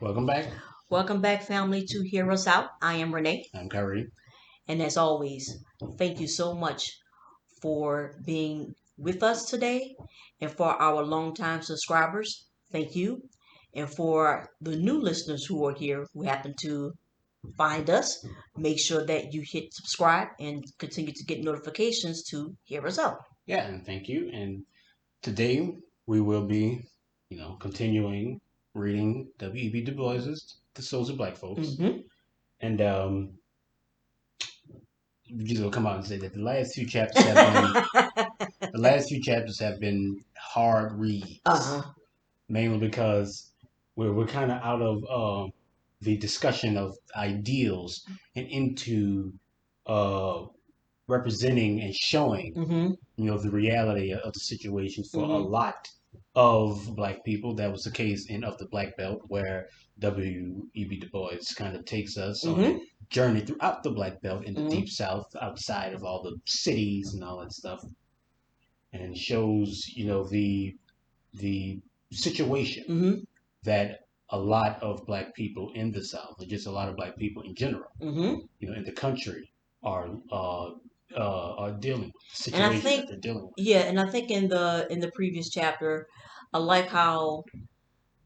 Welcome back. Welcome back, family, to Hear Us Out. I am Renee, I'm Kyrie. and as always, thank you so much for being with us today. And for our longtime subscribers, thank you. And for the new listeners who are here who happen to find us, make sure that you hit subscribe and continue to get notifications to hear us out. Yeah, and thank you. And today we will be, continuing reading W.E.B. Du Bois's The Souls of Black Folks. Mm-hmm. And we just will come out and say that the last few chapters have been hard reads, Uh-huh. mainly because we're kind of out of the discussion of ideals and into uh, representing and showing Mm-hmm. the reality of the situation for a Mm-hmm. lot of black people. That was the case in Of the Black Belt, where W.E.B. Du Bois kind of takes us on a Mm-hmm. journey throughout the Black Belt in the Mm-hmm. Deep South, outside of all the cities and all that stuff, and shows the situation Mm-hmm. that a lot of black people in the South, or just a lot of black people in general, Mm-hmm. in the country, are dealing with the And I situation that think, they're dealing with. yeah, and I think in the previous chapter, I like how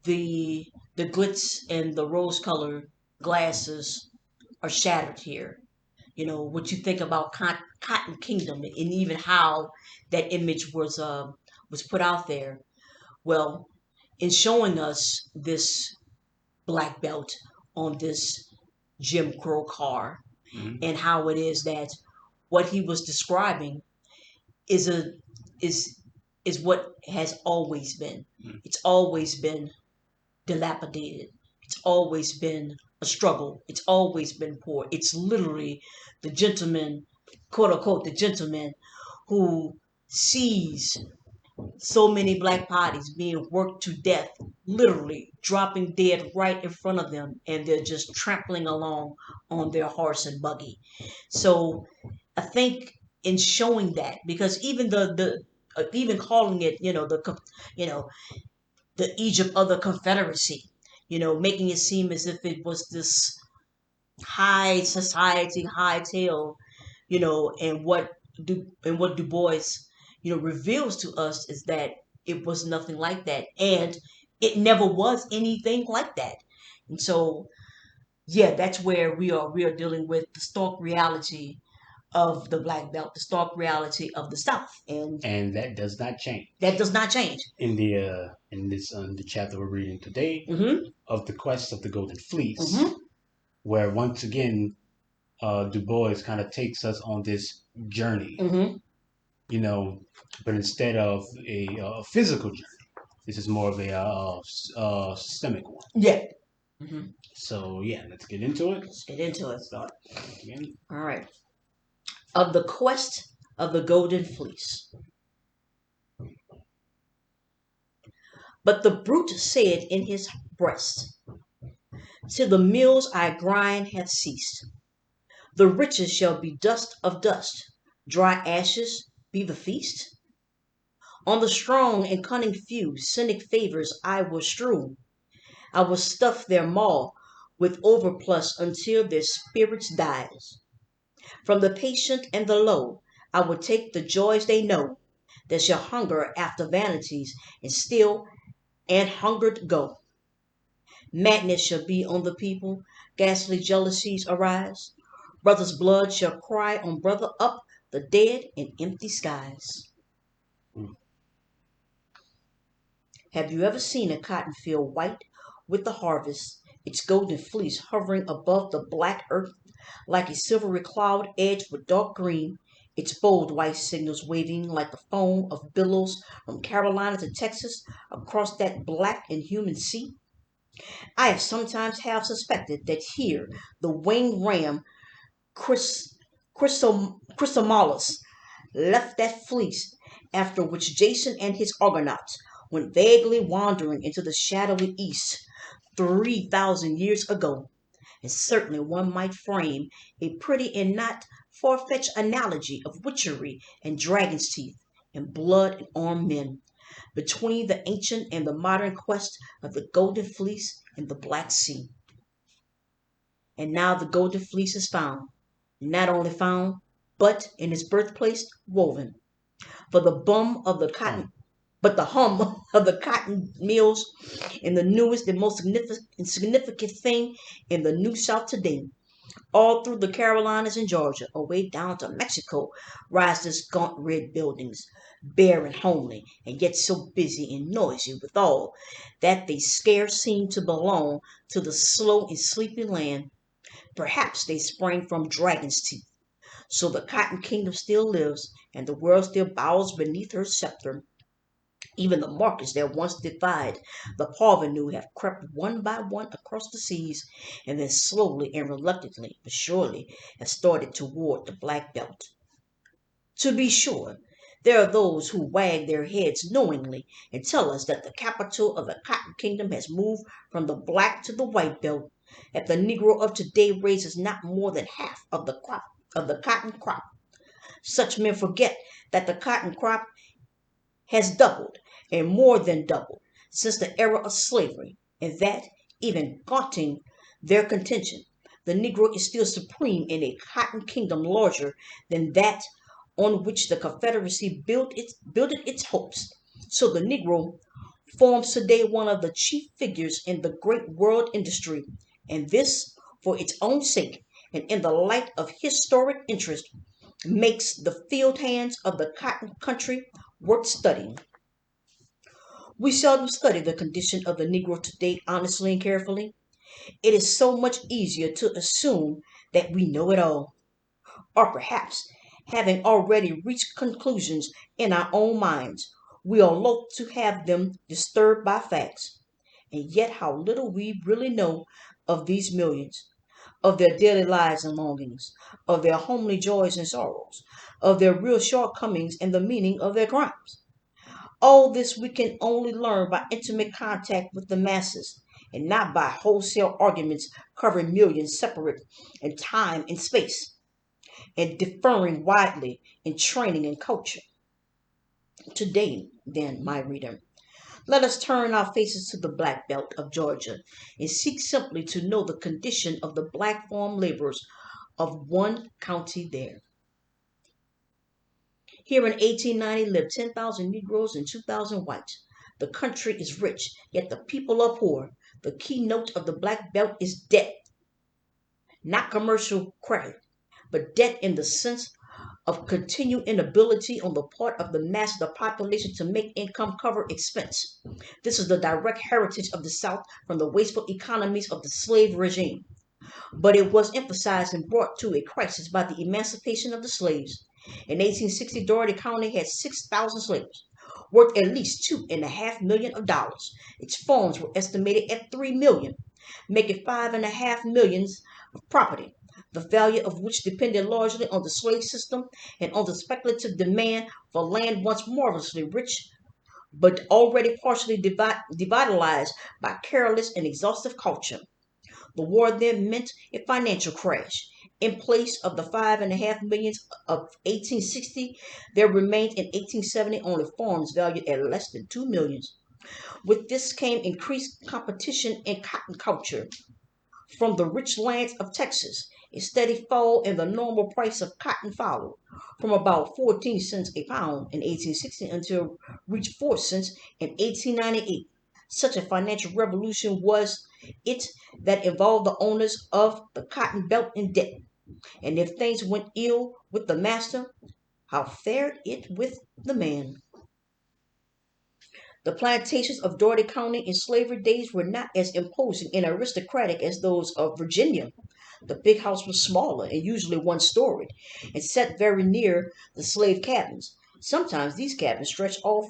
the the glitz and the rose colored glasses are shattered here. What you think about Cotton Kingdom, and even how that image was put out there. Well, in showing us this black belt on this Jim Crow car, Mhm. and how it is that what he was describing is a is is what has always been. Mhm. It's always been dilapidated. It's always been a struggle. It's always been poor. It's literally the gentleman, quote unquote, the gentleman who sees so many black bodies being worked to death, literally dropping dead right in front of them, and they're just trampling along on their horse and buggy. So I think in showing that, because even the even calling it, you know, the Egypt of the Confederacy, making it seem as if it was this high society, high tale, and what Du Bois, reveals to us is that it was nothing like that, and it never was anything like that. And so, yeah, that's where we are dealing with the stark reality of the black belt, the stark reality of the South, and And that does not that change does not change. in the chapter we're reading today Mm-hmm. of the quest of the Golden Fleece, Mm-hmm. where once again Du Bois kind of takes us on this journey, Mm-hmm. you know, but instead of a physical journey, this is more of a systemic one. Yeah. Mm-hmm. So yeah, let's get into it. Let's get into it. Start again. All right. Of the quest of the golden fleece. But the brute said in his breast, till the mills I grind have ceased, the riches shall be dust of dust, dry ashes be the feast. On the strong and cunning few cynic favors I will strew, I will stuff their maw with overplus until their spirits dies. From the patient and the low I will take the joys they know, that shall hunger after vanities and still and hungered go. Madness shall be on the people, ghastly jealousies arise. Brother's blood shall cry on brother up the dead in empty skies. Have you ever seen a cotton field white with the harvest, its golden fleece hovering above the black earth like a silvery cloud edged with dark green, its bold white signals waving like the foam of billows from Carolina to Texas across that black inhuman sea? I have sometimes half suspected that here the winged ram Chris, Chrysomalus left that fleece after which Jason and his Argonauts went vaguely wandering into the shadowy east 3,000 years ago. And certainly one might frame a pretty and not far-fetched analogy of witchery and dragon's teeth and blood and armed men between the ancient and the modern quest of the golden fleece in the Black Sea. And now the golden fleece is found, not only found, but in its birthplace woven. For the bum of the Hum. cotton, but the hum of the cotton mills in the newest and most significant thing in the New South today. All through the Carolinas and Georgia, away down to Mexico, rise these gaunt red buildings, bare and homely, and yet so busy and noisy withal that they scarce seem to belong to the slow and sleepy land. Perhaps they sprang from dragons' teeth. So the Cotton Kingdom still lives, and the world still bows beneath her scepter. Even the markets that once defied the parvenu have crept one by one across the seas, and then slowly and reluctantly, but surely, have started toward the Black Belt. To be sure, there are those who wag their heads knowingly and tell us that the capital of the Cotton Kingdom has moved from the Black to the White Belt, that the Negro of today raises not more than half of the cotton crop. Such men forget that the cotton crop has doubled and more than doubled since the era of slavery, and that, even granting their contention, the Negro is still supreme in a cotton kingdom larger than that on which the Confederacy builded its hopes. So the Negro forms today one of the chief figures in the great world industry, and this, for its own sake and in the light of historic interest, makes the field hands of the cotton country worth studying. We seldom study the condition of the Negro today honestly and carefully. It is so much easier to assume that we know it all, or perhaps, having already reached conclusions in our own minds, we are loath to have them disturbed by facts. And yet, how little we really know of these millions, of their daily lives and longings, of their homely joys and sorrows, of their real shortcomings and the meaning of their crimes. All this we can only learn by intimate contact with the masses, and not by wholesale arguments covering millions separate in time and space, and differing widely in training and culture. Today, then, my reader, let us turn our faces to the Black Belt of Georgia and seek simply to know the condition of the black farm laborers of one county there. Here in 1890 lived 10,000 Negroes and 2,000 whites. The country is rich, yet the people are poor. The keynote of the Black Belt is debt, not commercial credit, but debt in the sense of continued inability on the part of the mass of the population to make income cover expense. This is the direct heritage of the South from the wasteful economies of the slave regime. But it was emphasized and brought to a crisis by the emancipation of the slaves. In 1860, Dougherty County had 6,000 slaves, worth at least $2.5 million. Its farms were estimated at 3 million, making 5.5 millions of property, the value of which depended largely on the slave system and on the speculative demand for land once marvelously rich, but already partially devitalized by careless and exhaustive culture. The war then meant a financial crash. In place of the 5.5 millions of 1860, there remained in 1870 only farms valued at less than 2 millions. With this came increased competition in cotton culture from the rich lands of Texas. A steady fall in the normal price of cotton followed, from about 14 cents a pound in 1860 until reached 4 cents in 1898. Such a financial revolution was it that involved the owners of the cotton belt in debt. And if things went ill with the master, how fared it with the man? The plantations of Dougherty County in slavery days were not as imposing and aristocratic as those of Virginia. The big house was smaller and usually one storied, and set very near the slave cabins. Sometimes these cabins stretched off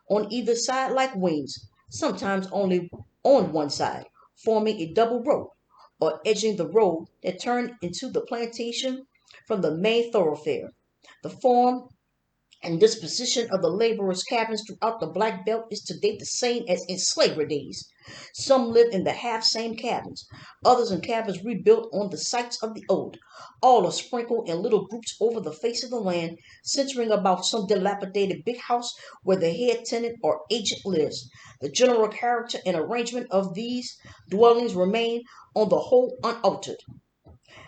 on either side like wings, sometimes only on one side, forming a double row, or edging the road that turned into the plantation from the main thoroughfare. The form And disposition of the laborers' cabins throughout the Black Belt is to date the same as in slavery days. Some live in the half same cabins, others in cabins rebuilt on the sites of the old. All are sprinkled in little groups over the face of the land, centering about some dilapidated big house where the head tenant or agent lives. The general character and arrangement of these dwellings remain on the whole unaltered.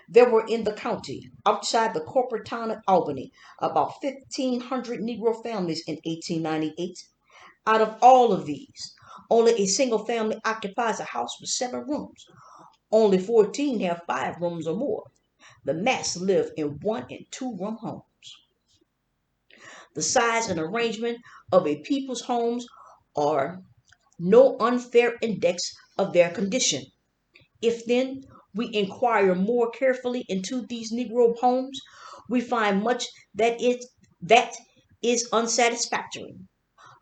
There were in the county, outside the corporate town of Albany, about 1,500 Negro families in 1898. Out of all of these, only a single family occupies a house with 7 rooms. Only 14 have 5 rooms or more. The mass live in 1 and 2 room homes. The size and arrangement of a people's homes are no unfair index of their condition. If then we inquire more carefully into these Negro homes, we find much that is unsatisfactory.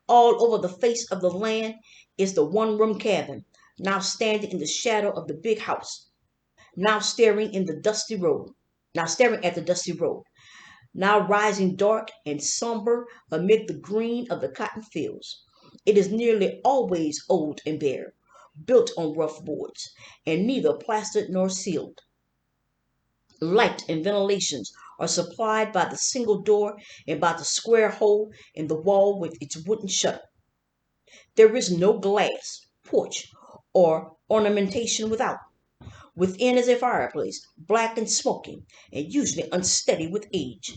All over the face of the land is the 1 room cabin, now standing in the shadow of the big house, now staring in the dusty road, now staring at the dusty road, now rising dark and somber amid the green of the cotton fields. It is nearly always old and bare, built on rough boards, and neither plastered nor sealed. Light and ventilation are supplied by the single door and by the square hole in the wall with its wooden shutter. There is no glass, porch, or ornamentation without. Within is a fireplace, black and smoky, and usually unsteady with age.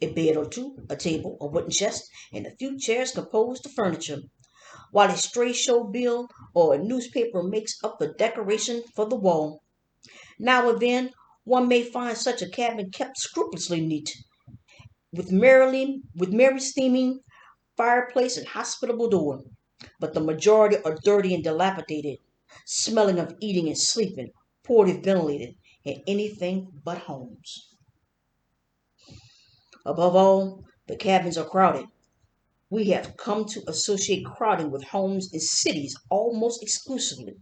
A bed or two, a table, a wooden chest, and a few chairs compose the furniture, while a stray show bill or a newspaper makes up the decoration for the wall. Now and then one may find such a cabin kept scrupulously neat, with merry steaming fireplace and hospitable door. But the majority are dirty and dilapidated, smelling of eating and sleeping, poorly ventilated, and anything but homes. Above all, the cabins are crowded. We have come to associate crowding with homes in cities almost exclusively.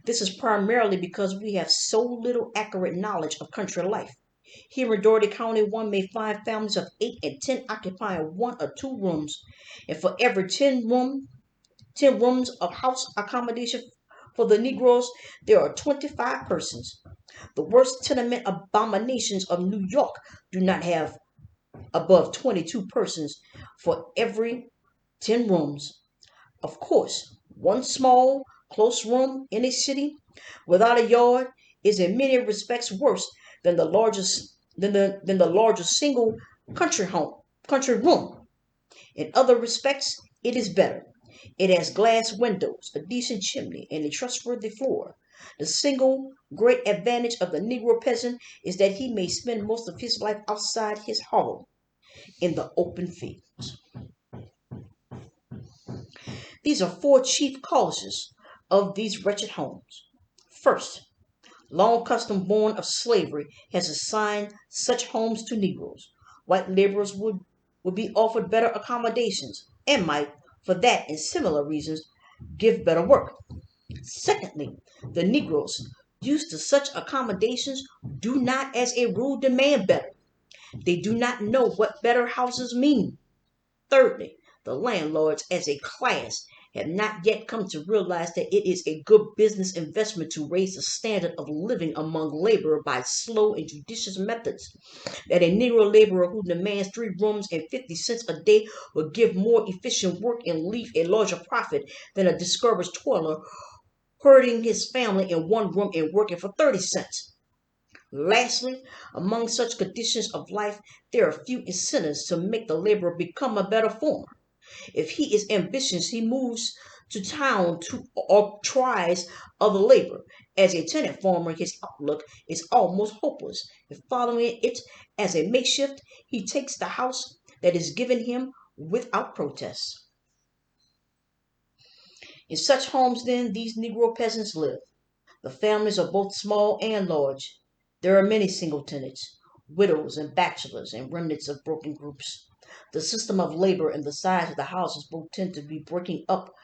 This is primarily because we have so little accurate knowledge of country life. Here in Dougherty County, one may find families of 8 and 10 occupying 1 or 2 rooms, and for every 10 rooms of house accommodation for the Negroes, there are 25 persons. The worst tenement abominations of New York do not have above 22 persons for every 10 rooms. Of course, one small, close room in a city without a yard is in many respects worse than the largest single country room. In other respects, it is better. It has glass windows, a decent chimney, and a trustworthy floor. The single great advantage of the Negro peasant is that he may spend most of his life outside his home in the open field. These are 4 chief causes of these wretched homes. First, long custom born of slavery has assigned such homes to Negroes. White laborers would be offered better accommodations and might, for that and similar reasons, give better work. Secondly, the Negroes used to such accommodations do not as a rule demand better. They do not know what better houses mean. Thirdly, the landlords as a class have not yet come to realize that it is a good business investment to raise the standard of living among labor by slow and judicious methods. That a Negro laborer who demands 3 rooms and 50 cents a day will give more efficient work and leave a larger profit than a discouraged toiler herding his family in 1 room and working for 30 cents. Lastly, among such conditions of life, there are few incentives to make the laborer become a better farmer. If he is ambitious, he moves to town or tries other labor. As a tenant farmer, his outlook is almost hopeless. If following it as a makeshift, he takes the house that is given him without protest. In such homes, then, these Negro peasants live. The families are both small and large. There are many single tenants, widows and bachelors, and remnants of broken groups. The system of labor and the size of the houses both tend to be breaking up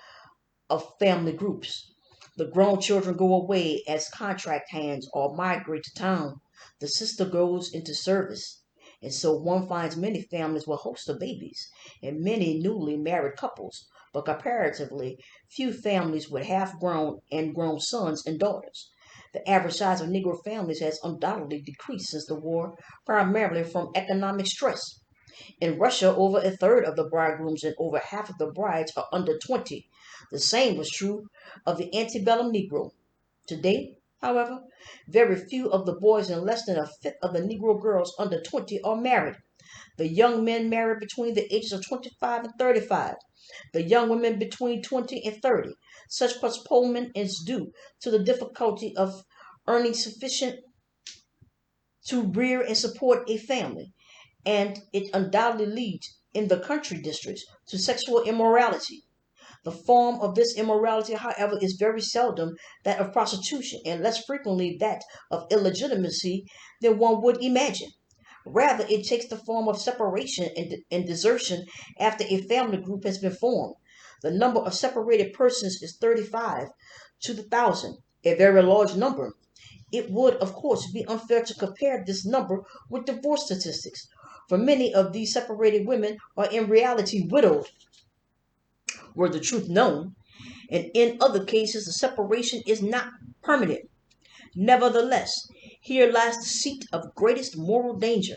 of family groups. The grown children go away as contract hands or migrate to town. The sister goes into service. And so one finds many families with hosts of babies and many newly married couples, but comparatively few families with half grown and grown sons and daughters. The average size of Negro families has undoubtedly decreased since the war, primarily from economic stress. In Russia, over a third of the bridegrooms and over half of the brides are under 20. The same was true of the antebellum Negro. Today, however, very few of the boys and less than a fifth of the Negro girls under 20 are married. The young men marry between the ages of 25 and 35. The young women between 20 and 30. Such postponement is due to the difficulty of earning sufficient to rear and support a family, and it undoubtedly leads, in the country districts, to sexual immorality. The form of this immorality, however, is very seldom that of prostitution and less frequently that of illegitimacy than one would imagine. Rather, it takes the form of separation and desertion after a family group has been formed. The number of separated persons is 35 to the thousand, a very large number. It would, of course, be unfair to compare this number with divorce statistics, for many of these separated women are in reality widowed, were the truth known, and in other cases the separation is not permanent. Nevertheless, here lies the seat of greatest moral danger.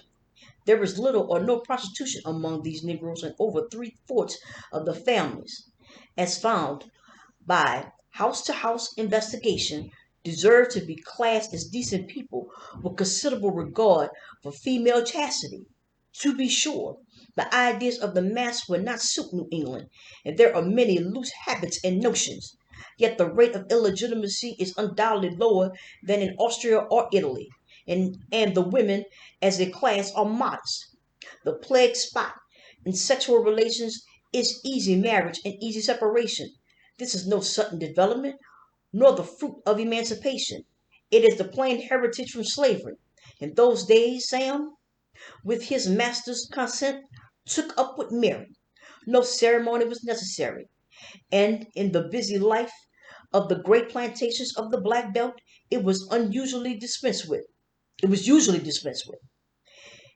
There is little or no prostitution among these Negroes in over three-fourths of the families, as found by house to house investigation, deserve to be classed as decent people with considerable regard for female chastity. To be sure, the ideas of the mass would not suit New England, and there are many loose habits and notions. Yet the rate of illegitimacy is undoubtedly lower than in Austria or Italy, and the women as a class are modest. The plague spot in sexual relations is easy marriage and easy separation. This is no sudden development, nor the fruit of emancipation. It is the plain heritage from slavery. In those days, Sam, with his master's consent, took up with Mary. No ceremony was necessary, and in the busy life of the great plantations of the Black Belt, it was unusually dispensed with. It was usually dispensed with.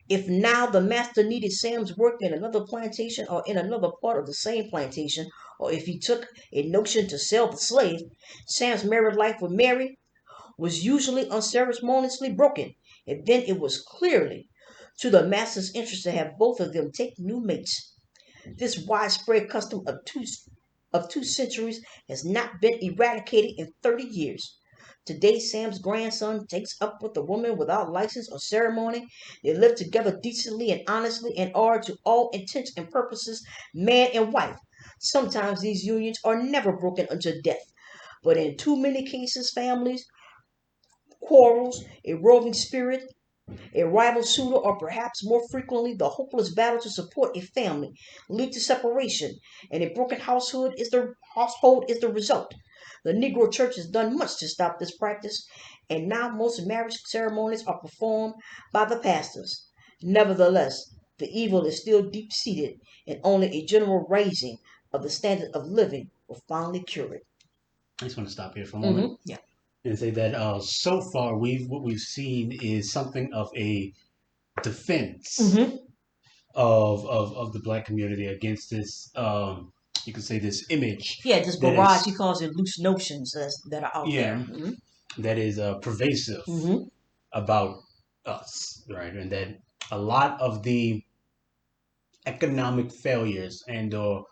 If now the master needed Sam's work in another plantation or in another part of the same plantation, or if he took a notion to sell the slave, Sam's married life with Mary was usually unceremoniously broken, and then it was clearly to the master's interest to have both of them take new mates. This widespread custom of 2 centuries has not been eradicated in 30 years. Today, Sam's grandson takes up with a woman without license or ceremony. They live together decently and honestly and are, to all intents and purposes, man and wife. Sometimes these unions are never broken until death, but in too many cases, families, quarrels, a roving spirit, a rival suitor, or perhaps more frequently the hopeless battle to support a family, lead to separation, and a broken household is the result. The Negro Church has done much to stop this practice, and now most marriage ceremonies are performed by the pastors. Nevertheless, the evil is still deep seated, and only a general raising of the standard of living will finally cure it. I just want to stop here for a moment Yeah. and say that so far what we've seen is something of a defense Mm-hmm. of the black community against this you could say this image Yeah, this that barrage, he is calls it loose notions that are out there. yeah Mm-hmm. that is pervasive Mm-hmm. about us, right? And that a lot of the economic failures and or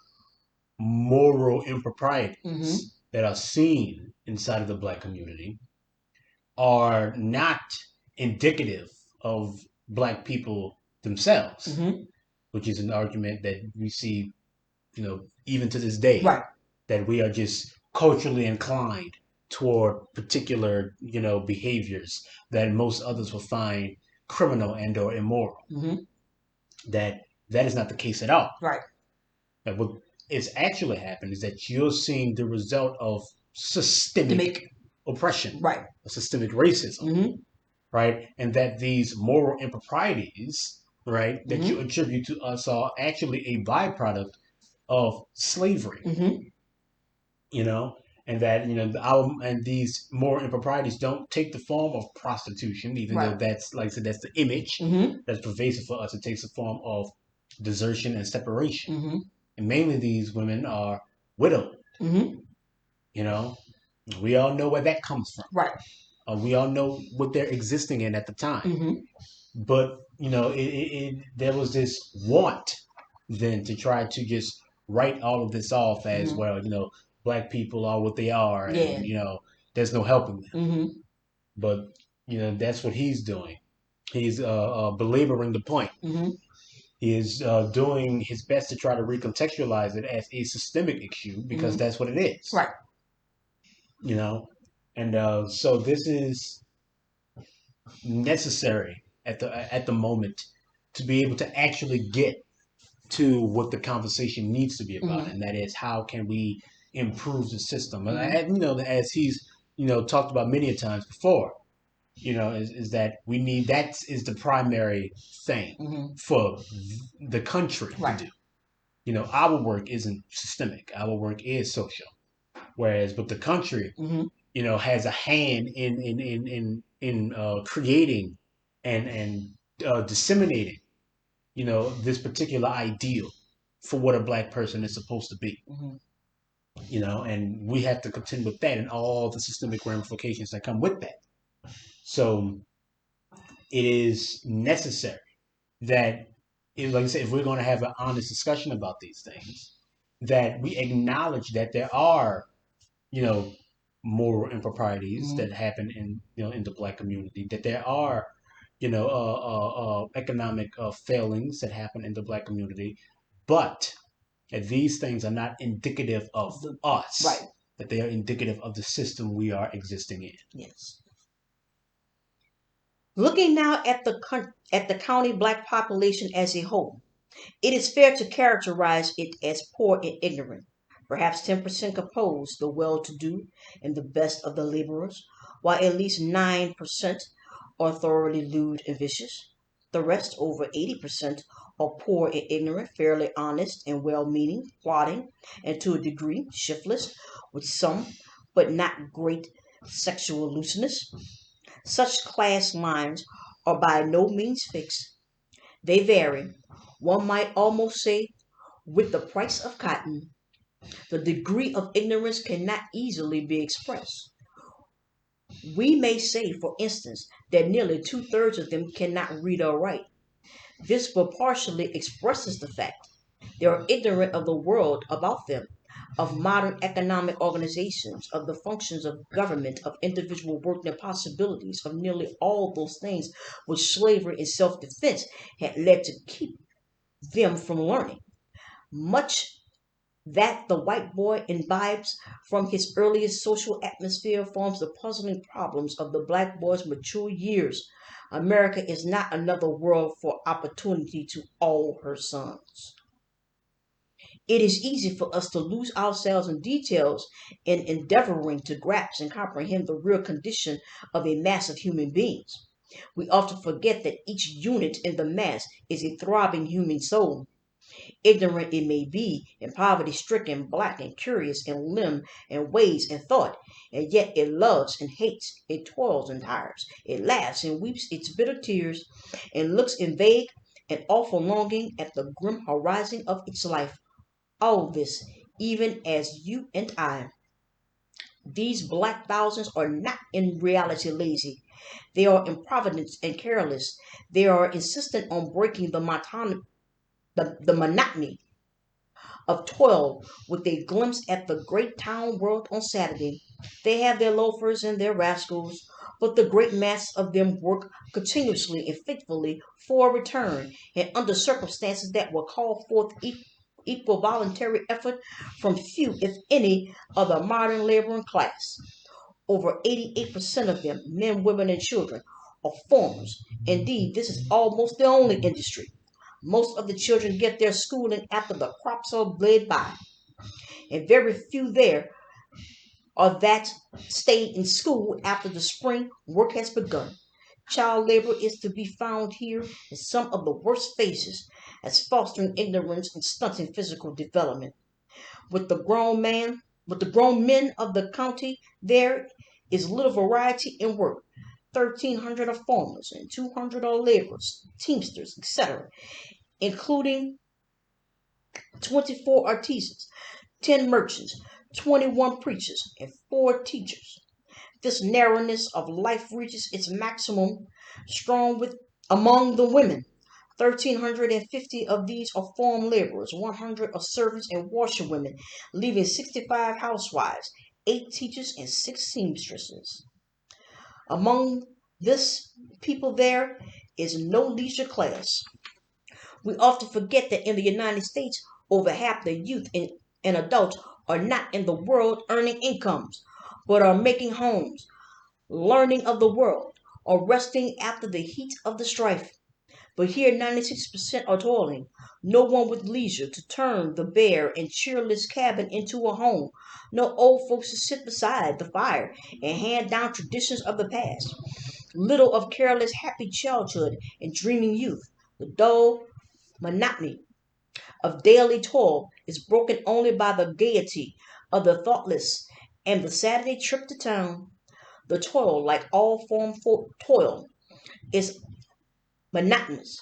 moral Mm-hmm. improprieties that are seen inside of the black community are not indicative of black people themselves, Mm-hmm. which is an argument that we see, even to this day, Right. that we are just culturally inclined toward particular, behaviors that most others will find criminal and or immoral. Mm-hmm. That is not the case at all. Right. And what is actually happened is that you're seeing the result of To systemic make oppression, right. systemic racism, Mm-hmm. right? And that these moral improprieties, right, that you Mm-hmm. attribute to us are actually a byproduct of slavery, Mm-hmm. you know? and that our and these moral improprieties don't take the form of prostitution, even though Right. that's like I said, that's the image Mm-hmm. that's pervasive for us. It takes the form of desertion and separation, Mm-hmm. and mainly these women are widowed. Mm-hmm. You know, we all know where that comes from. Right. We all know what they're existing in at the time. Mm-hmm. But there was this want then to try to just write all of this off as Mm-hmm. well. Black people are what they are, Yeah. and there's no helping them. Mm-hmm. But that's what he's doing. He's belaboring the point. Mm-hmm. He is doing his best to try to recontextualize it as a systemic issue because Mm-hmm. that's what it is. Right. You know, and so this is necessary at the moment to be able to actually get to what the conversation needs to be about, Mm-hmm. and that is how can we improve the system. Mm-hmm. And, as he's talked about many a times before, is that we need that is the primary thing Mm-hmm. for the country to Right. do. Our work isn't systemic. Our work is social. Whereas, but the country, Mm-hmm. has a hand in creating and disseminating, this particular ideal for what a black person is supposed to be. Mm-hmm. And we have to contend with that and all the systemic ramifications that come with that. So it is necessary that, like I said, if we're going to have an honest discussion about these things, that we acknowledge that there are, you know, moral improprieties Mm-hmm. that happen in the black community, that there are, economic failings that happen in the black community, but that these things are not indicative of us, Right. that they are indicative of the system we are existing in. Yes. Looking now at at the county black population as a whole, it is fair to characterize it as poor and ignorant. Perhaps 10% compose the well to do and the best of the laborers, while at least 9% are thoroughly lewd and vicious. The rest, over 80%, are poor and ignorant, fairly honest and well meaning, plotting, and to a degree shiftless, with some, but not great, sexual looseness. Such class lines are by no means fixed. They vary, one might almost say, with the price of cotton. The degree of ignorance cannot easily be expressed. We may say, for instance, that nearly two-thirds of them cannot read or write. This but partially expresses the fact they are ignorant of the world about them, of modern economic organizations, of the functions of government, of individual work and possibilities, of nearly all those things which slavery and self defense had led to keep them from learning. Much that the white boy imbibes from his earliest social atmosphere forms the puzzling problems of the black boy's mature years. America is not another world for opportunity to all her sons. It is easy for us to lose ourselves in details in endeavoring to grasp and comprehend the real condition of a mass of human beings. We often forget that each unit in the mass is a throbbing human soul, ignorant it may be, and poverty stricken, black and curious in limb and ways and thought, and yet it loves and hates, it toils and tires, it laughs and weeps its bitter tears, and looks in vague and awful longing at the grim horizon of its life. All this, even as you and I. These black thousands are not in reality lazy. They are improvident and careless. They are insistent on breaking the monotony of toil with a glimpse at the great town world on Saturday. They have their loafers and their rascals, but the great mass of them work continuously and faithfully for a return, and under circumstances that will call forth equal voluntary effort from few, if any, of the modern laboring class. Over 88% of them, men, women, and children, are farmers. Indeed, this is almost the only industry. Most of the children get their schooling after the crops are laid by, and very few there are that stay in school after the spring work has begun. Child labor is to be found here in some of the worst phases, as fostering ignorance and stunting physical development. With the grown man, But the grown men of the county there is little variety in work. 1,300 are farmers and 200 are laborers, teamsters, etc., including 24 artisans, 10 merchants, 21 preachers, and 4 teachers. This narrowness of life reaches its maximum strong with among the women. 1,350 of these are farm laborers, 100 are servants and washerwomen, leaving 65 housewives, 8 teachers, and 6 seamstresses. Among this people there is no leisure class. We often forget that in the United States, over half the youth and adults are not in the world earning incomes, but are making homes, learning of the world, or resting after the heat of the strife. But here 96% are toiling, no one with leisure to turn the bare and cheerless cabin into a home, no old folks to sit beside the fire and hand down traditions of the past, little of careless happy childhood and dreaming youth. The dull monotony of daily toil is broken only by the gaiety of the thoughtless and the Saturday trip to town. The toil, like all form toil, is monotonous,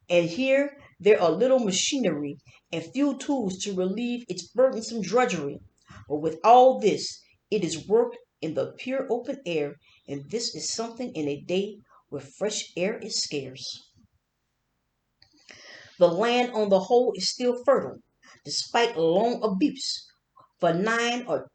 and here there are little machinery and few tools to relieve its burdensome drudgery. But with all this, it is work in the pure open air, and this is something in a day where fresh air is scarce. The land on the whole is still fertile, despite long abuse. For 9 or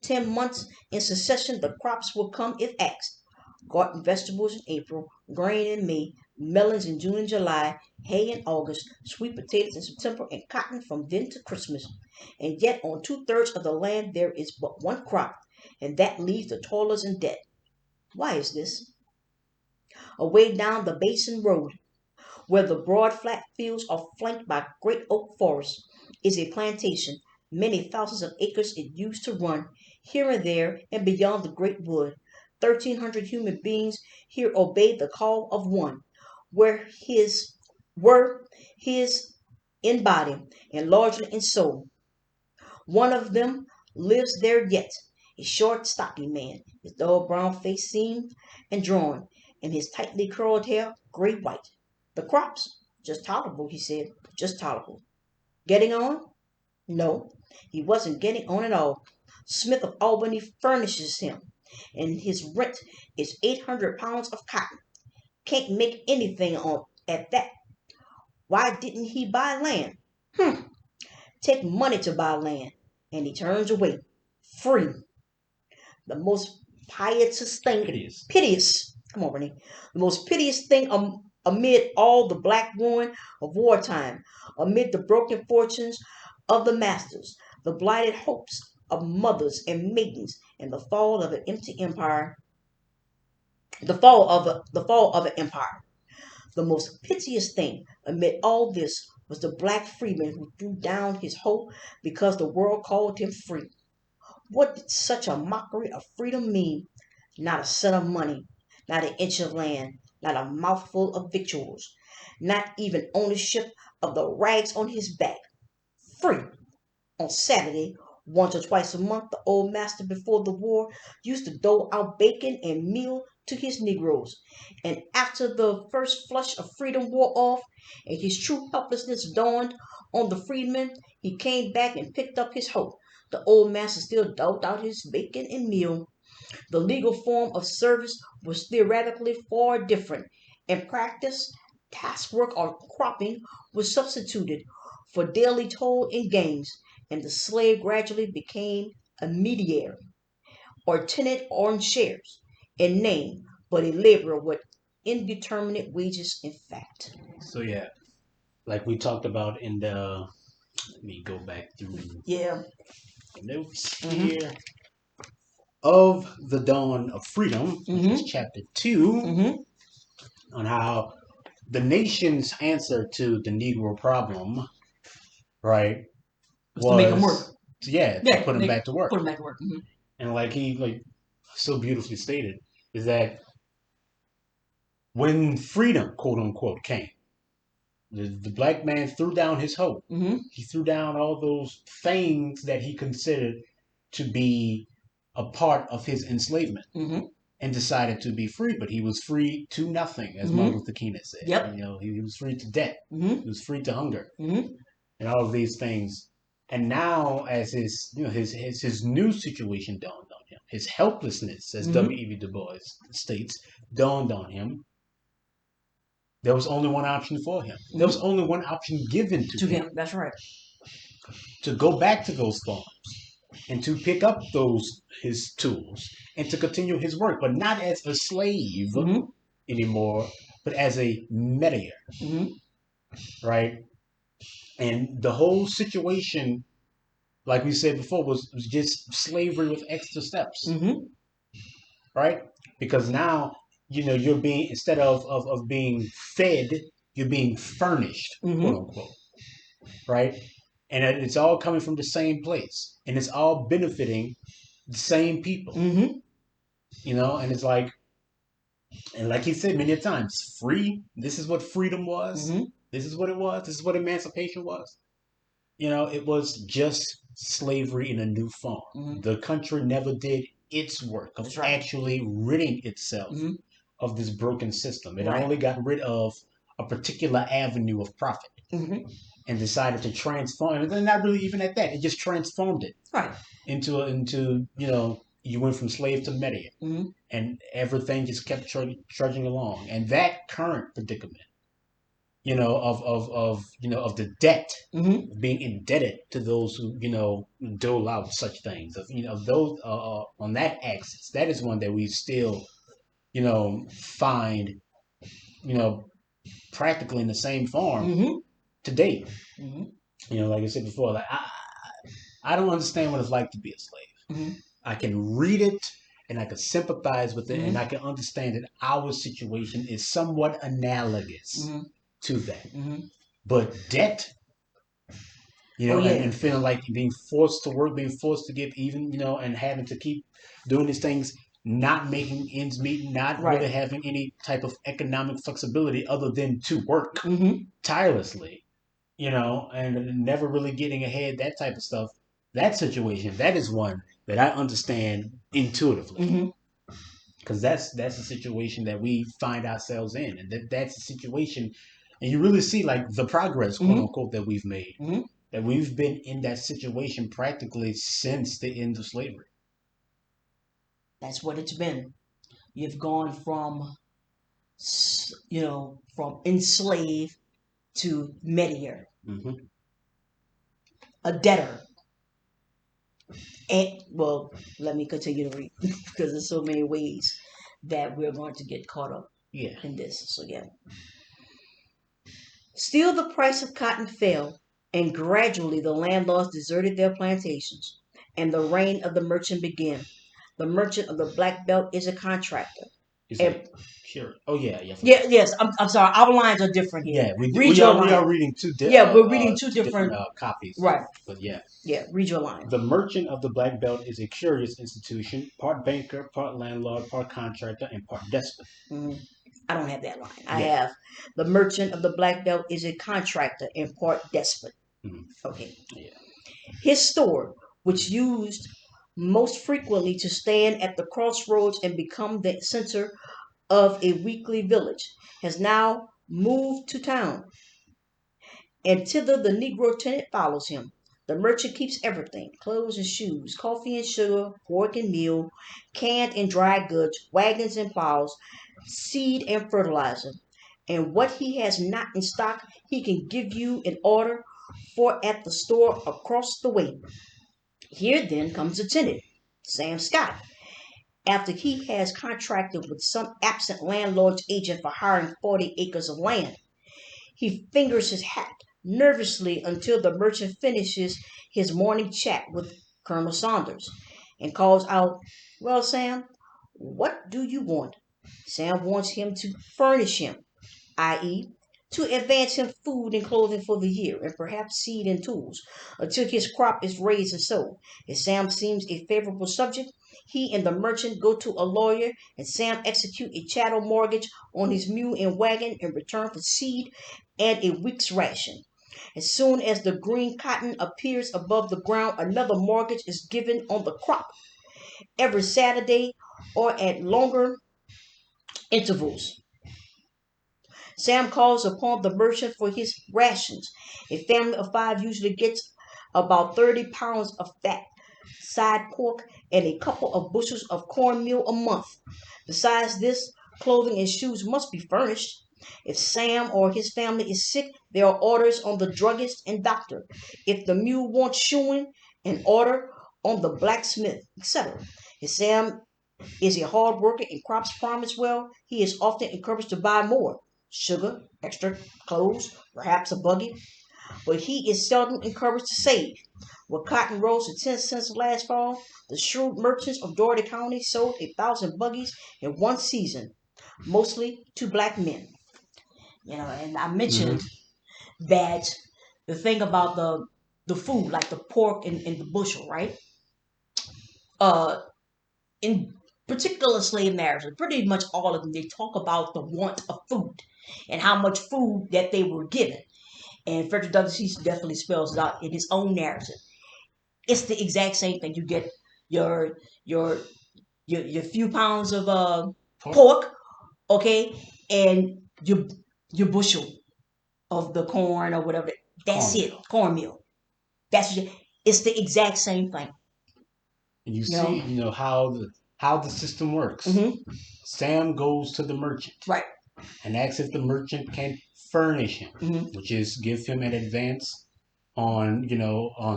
10 months in succession, the crops will come if asked. Garden vegetables in April, grain in May, melons in June and July, hay in August, sweet potatoes in September, and cotton from then to Christmas. And yet, on 2/3 of the land, there is but one crop, and that leaves the toilers in debt. Why is this? Away down the Basin Road, where the broad flat fields are flanked by great oak forests, is a plantation, many thousands of acres it used to run, here and there and beyond the great wood. 1,300 human beings here obey the call of one, where his were his in body and largely in soul. One of them lives there yet, a short, stocky man, his dull brown face seamed and drawn, and his tightly curled hair gray white. The crops? Just tolerable, he said, just tolerable. Getting on? No, he wasn't getting on at all. Smith of Albany furnishes him, and his rent is 800 pounds of cotton. Can't make anything on at that. Why didn't he buy land? Hm, take money to buy land. And he turns away. Free. The most piteous thing. Piteous. Piteous. Come on, Renee. The most piteous thing amid all the black ruin of wartime, amid the broken fortunes of the masters, the blighted hopes of mothers and maidens, and the fall of an empty empire, the fall of an empire. The most piteous thing amid all this was the black freeman who threw down his hope because the world called him free. What did such a mockery of freedom mean? Not a cent of money, not an inch of land, not a mouthful of victuals, not even ownership of the rags on his back. Free! On Saturday, once or twice a month, the old master before the war used to dole out bacon and meal to his Negroes. And after the first flush of freedom wore off and his true helplessness dawned on the freedman, he came back and picked up his hope. The old master still doled out his bacon and meal. The legal form of service was theoretically far different. In practice, taskwork or cropping was substituted for daily toil in games, and the slave gradually became a mediary, or tenant on shares, in name, but a laborer with indeterminate wages in fact. So yeah, like we talked about in the, let me go back through Yeah. the notes Mm-hmm. here of the dawn of freedom, which Mm-hmm. is chapter 2, Mm-hmm. on how the nation's answer to the Negro problem, right, Was to make them was work. yeah, to Yeah, put him back to work. put them back to work. Mm-hmm. And like he like so beautifully stated, is that when freedom, quote unquote, came, the black man threw down his hope. Mm-hmm. He threw down all those things that he considered to be a part of his enslavement Mm-hmm. and decided to be free, but he was free to nothing, as Martin Luther King had said. Yep. He was free to debt. Mm-hmm. He was free to hunger, Mm-hmm. and all of these things. And now, as his new situation dawned on him, his helplessness, as W.E.B. Du Bois states, dawned on him. There was only one option for him. There was only one option given to him. That's right. To go back to those farms and to pick up his tools and to continue his work, but not as a slave anymore, but as a mediator, right? And the whole situation, like we said before, was just slavery with extra steps, right? Because now, you're being, instead of being fed, you're being furnished, quote unquote, right? And it's all coming from the same place, and it's all benefiting the same people, and it's like, and like he said many times, free. This is what freedom was. This is what it was. This is what emancipation was. It was just slavery in a new form. The country never did its work of actually ridding itself of this broken system. It only got rid of a particular avenue of profit and decided to transform it. And not really even at that. It just transformed it into you went from slave to mediator, and everything just kept trudging along. And that current predicament, of the debt, being indebted to those who dole out such things, of those on that axis, that is one that we still find practically in the same form to date. Like I said before, like I don't understand what it's like to be a slave. I can read it and I can sympathize with it, and I can understand that our situation is somewhat analogous to that. But debt, and feeling like being forced to work, being forced to give, even, and having to keep doing these things, not making ends meet, not really having any type of economic flexibility other than to work tirelessly, and never really getting ahead, that type of stuff. That situation, that is one that I understand intuitively, because that's the situation that we find ourselves in, and that's the situation, and you really see like the progress, quote unquote, that we've made, that we've been in that situation practically since the end of slavery. That's what it's been. You've gone from from enslaved to mediator, a debtor. And well, let me continue to read because there's so many ways that we're going to get caught up in this. So still the price of cotton fell, and gradually the landlords deserted their plantations, and the reign of the merchant began. The merchant of the Black Belt is a contractor. Sure. Oh yeah. Yes. I'm sorry. Our lines are different here. Yeah, we are reading two different. We're reading two different copies. Right. But yeah. Yeah. Read your line. The merchant of the Black Belt is a curious institution, part banker, part landlord, part contractor, and part despot. I don't have that line. I have the merchant of the Black Belt is a contractor and part despot. Okay. Yeah. His store, which used most frequently to stand at the crossroads and become the center of a weekly village, has now moved to town, and thither the Negro tenant follows him. The merchant keeps everything: clothes and shoes, coffee and sugar, pork and meal, canned and dried goods, wagons and plows, seed and fertilizer. And what he has not in stock, he can give you an order for at the store across the way. Here then comes the tenant, Sam Scott. After he has contracted with some absent landlord's agent for hiring 40 acres of land, he fingers his hat nervously until the merchant finishes his morning chat with Colonel Saunders and calls out, "Well, Sam, what do you want?" Sam wants him to furnish him, i.e., to advance him food and clothing for the year, and perhaps seed and tools, until his crop is raised and sold. If Sam seems a favorable subject, he and the merchant go to a lawyer, and Sam execute a chattel mortgage on his mule and wagon in return for seed and a week's ration. As soon as the green cotton appears above the ground, another mortgage is given on the crop every Saturday or at longer intervals. Sam calls upon the merchant for his rations. A family of five usually gets about 30 pounds of fat, side pork, and a couple of bushels of cornmeal a month. Besides this, clothing and shoes must be furnished. If Sam or his family is sick, there are orders on the druggist and doctor. If the mule wants shoeing, an order on the blacksmith, etc. If Sam is a hard worker and crops promise well, he is often encouraged to buy more sugar, extra clothes, perhaps a buggy, but he is seldom encouraged to save. When cotton rose to 10 cents last fall, the shrewd merchants of Doherty County sold 1,000 buggies in one season, mostly to black men. And I mentioned Mm-hmm. that the thing about the food, like the pork in the bushel, right? Uh, in particular slave marriages, pretty much all of them, they talk about the want of food and how much food that they were given. And Frederick Douglass he definitely spells it out in his own narrative. It's the exact same thing. You get your your your few pounds of pork, okay, and your bushel of the corn or whatever. That's it, Cornmeal. cornmeal. It's the exact same thing. And you You see, know. how the system works. Mm-hmm. Sam goes to the merchant Right. and asks if the merchant can furnish him, Mm-hmm. which is give him an advance on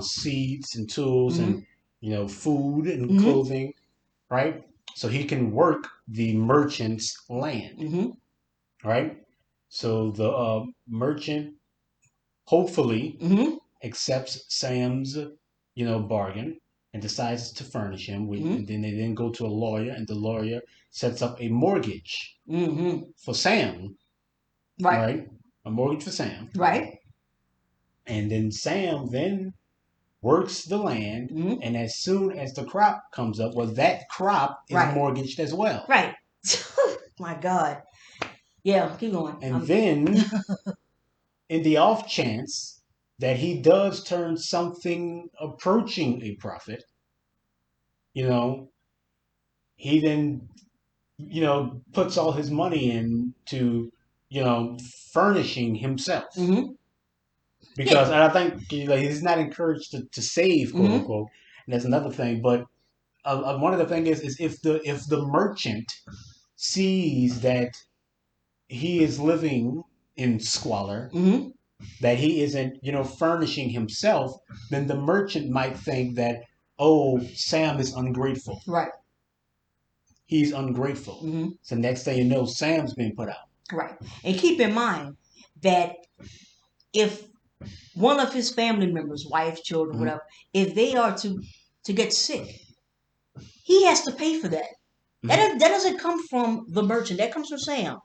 seeds and tools Mm-hmm. and food and Mm-hmm. clothing, right? So he can work the merchant's land, Mm-hmm. right? So the merchant hopefully Mm-hmm. accepts Sam's bargain and decides to furnish him with, Mm-hmm. and then they then go to a lawyer, and the lawyer sets up a mortgage Mm-hmm. for Sam, Right. right? A mortgage for Sam, Right. and then Sam then works the land, Mm-hmm. and as soon as the crop comes up, well, that crop is Right. mortgaged as well. Right. My God. Yeah. Keep going. And then, in the off chance that he does turn something approaching a profit, you know, he then puts all his money into furnishing himself, Mm-hmm. because Yeah. and I think he's not encouraged to save, quote Mm-hmm. unquote, and that's another thing. But one of the things is if the merchant sees that he is living in squalor, Mm-hmm. that he isn't furnishing himself, then the merchant might think that, oh, Sam is ungrateful. Right. He's ungrateful. Mm-hmm. So next thing you know, Sam's been put out. Right. And keep in mind that if one of his family members, wife, children, Mm-hmm. whatever, if they are to get sick, he has to pay for that. Mm-hmm. That doesn't come from the merchant. That comes from Sam.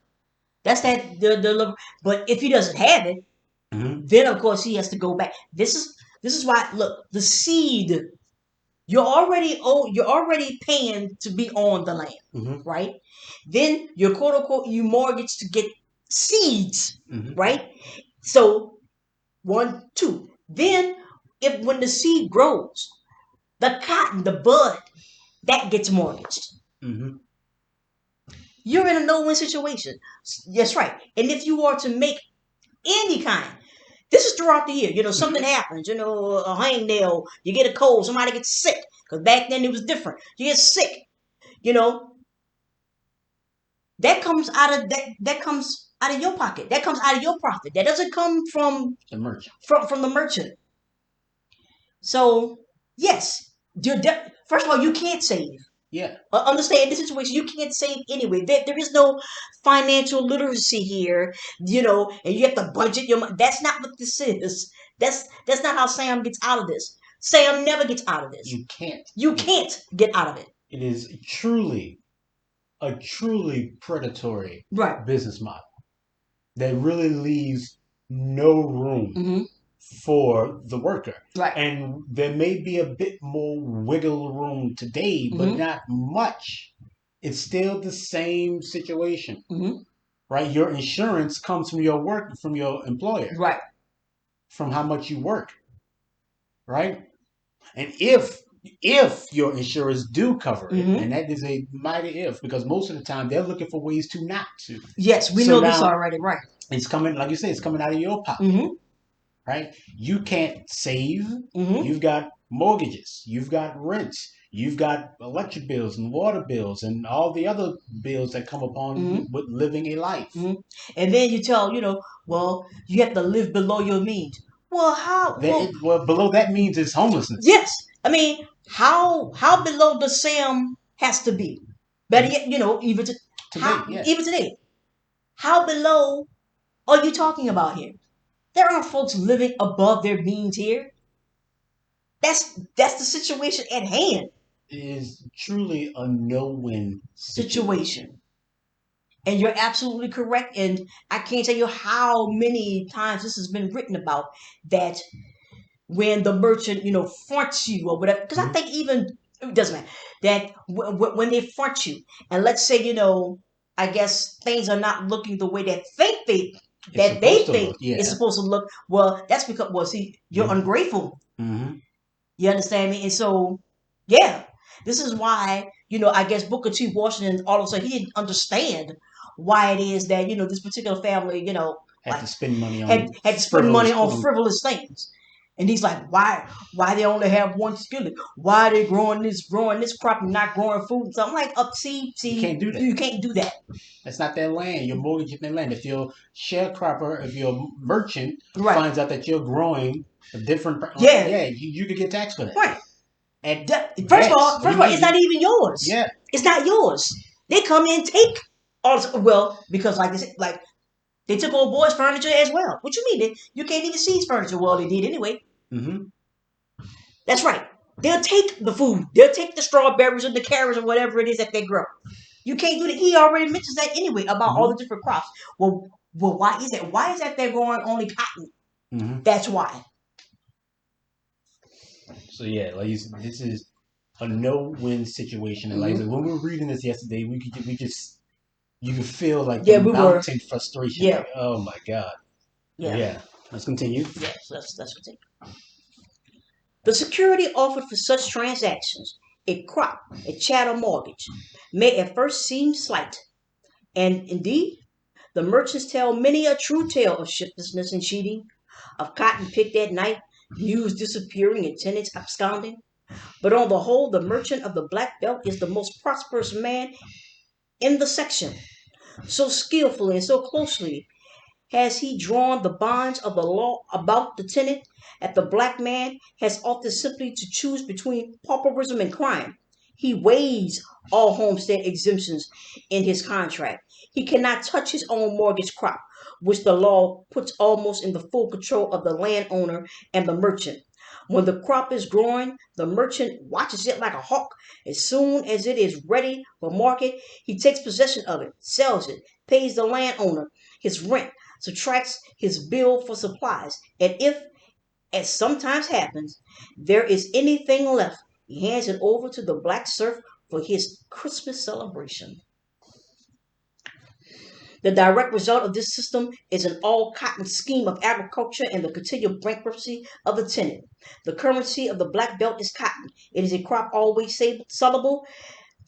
That's that the but if he doesn't have it, Mm-hmm. then of course he has to go back. This is why look, the seed you're already paying to be on the land, Mm-hmm. right? Then you're quote unquote you mortgage to get seeds, Mm-hmm. right? So one, two. Then if when the seed grows, the cotton, the bud, that gets mortgaged. Mm-hmm. You're in a no-win situation. That's right. And if you are to make any kind, this is throughout the year. Something happens. A hangnail. You get a cold. Somebody gets sick. Because back then it was different. You get sick. You know that comes out of that. That comes out of your pocket. That comes out of your profit. That doesn't come from The merchant. from the merchant. So yes, first of all, you can't save. Yeah. Understand the situation. You can't save anyway. There is no financial literacy here, and you have to budget your money. That's not what this is. That's not how Sam gets out of this. Sam never gets out of this. You can't. You can't get out of it. It is truly a truly predatory Right. business model that really leaves no room Mm-hmm. for the worker. Right. And there may be a bit more wiggle room today, but Mm-hmm. not much. It's still the same situation, Mm-hmm. right? Your insurance comes from your employer. Right. from how much you work, right? And if your insurers do cover it, Mm-hmm. and that is a mighty if, because most of the time they're looking for ways to not to. Yes, we So know this now already, right? it's coming, like you say, it's coming out of your pocket, Mm-hmm. right? You can't save. Mm-hmm. You've got mortgages, you've got rents, you've got electric bills and water bills and all the other bills that come upon Mm-hmm. with living a life. Mm-hmm. And then you tell, well, you have to live below your means. Well, how? Well, Well, below that means it's homelessness. yes. I mean, how below the Sam has to be. Better yet, even Today, yeah. even today, how below are you talking about here? There are folks living above their means here. That's the situation at hand. It is truly a no-win situation. Situation. And you're absolutely correct. And I can't tell you how many times this has been written about that when the merchant, fronts you or whatever. Because I Mhm. think even it doesn't matter that when they front you, and let's say I guess things are not looking the way It's that they supposed to think look, it's yeah. supposed to look. Well, that's because see, you're Mm-hmm. ungrateful. Mm-hmm. You understand me? And so, yeah, this is why, I guess Booker T. Washington, all of a sudden, he didn't understand why it is that, this particular family, Had like to spend money on had to spend money frivolous, on quote unquote. frivolous things. And he's like, why they only have one skillet? Why they growing this crop and not growing food? So I'm like, You can't do that. you can't do that. That's not their land. You're mortgaging their land. If your sharecropper, if your merchant Right. finds out that you're growing a different, Yeah. yeah, you could get taxed for that. Right. And First of yes, all, you it's not even yours. yeah. It's not yours. They come in, take all this, well, because like they said, like they took old boy's furniture as well. What you mean? You can't even see his furniture. Well, they did anyway. Mm-hmm. That's right. They'll take the food. They'll take the strawberries and the carrots or whatever it is that they grow. You can't do that. He already mentions that anyway about all Mm-hmm. the different crops. Well, why is that? Why is that they're growing only cotton? Mm-hmm. That's why. So yeah, like this is a no-win situation. And like I Mm-hmm. said, when we were reading this yesterday, we just you could feel like the Yeah, we were. mounting frustration. Yeah, Like, oh my god. But yeah, yeah, let's continue. yeah. So that's what they. The security offered for such transactions, a crop, a chattel mortgage, may at first seem slight, and indeed, the merchants tell many a true tale of shiftlessness and cheating, of cotton picked at night, mules disappearing, and tenants absconding. But on the whole, the merchant of the Black Belt is the most prosperous man in the section. So skillfully and so closely has he drawn the bonds of the law about the tenant that the black man has often simply to choose between pauperism and crime. He waives all homestead exemptions in his contract. He cannot touch his own mortgage crop, which the law puts almost in the full control of the landowner and the merchant. When the crop is growing, the merchant watches it like a hawk. As soon as it is ready for market, he takes possession of it, sells it, pays the landowner his rent, subtracts his bill for supplies, and if, as sometimes happens, there is anything left, he hands it over to the black serf for his Christmas celebration. The direct result of this system is an all cotton scheme of agriculture and the continual bankruptcy of the tenant. The currency of the black belt is cotton. It is a crop always sellable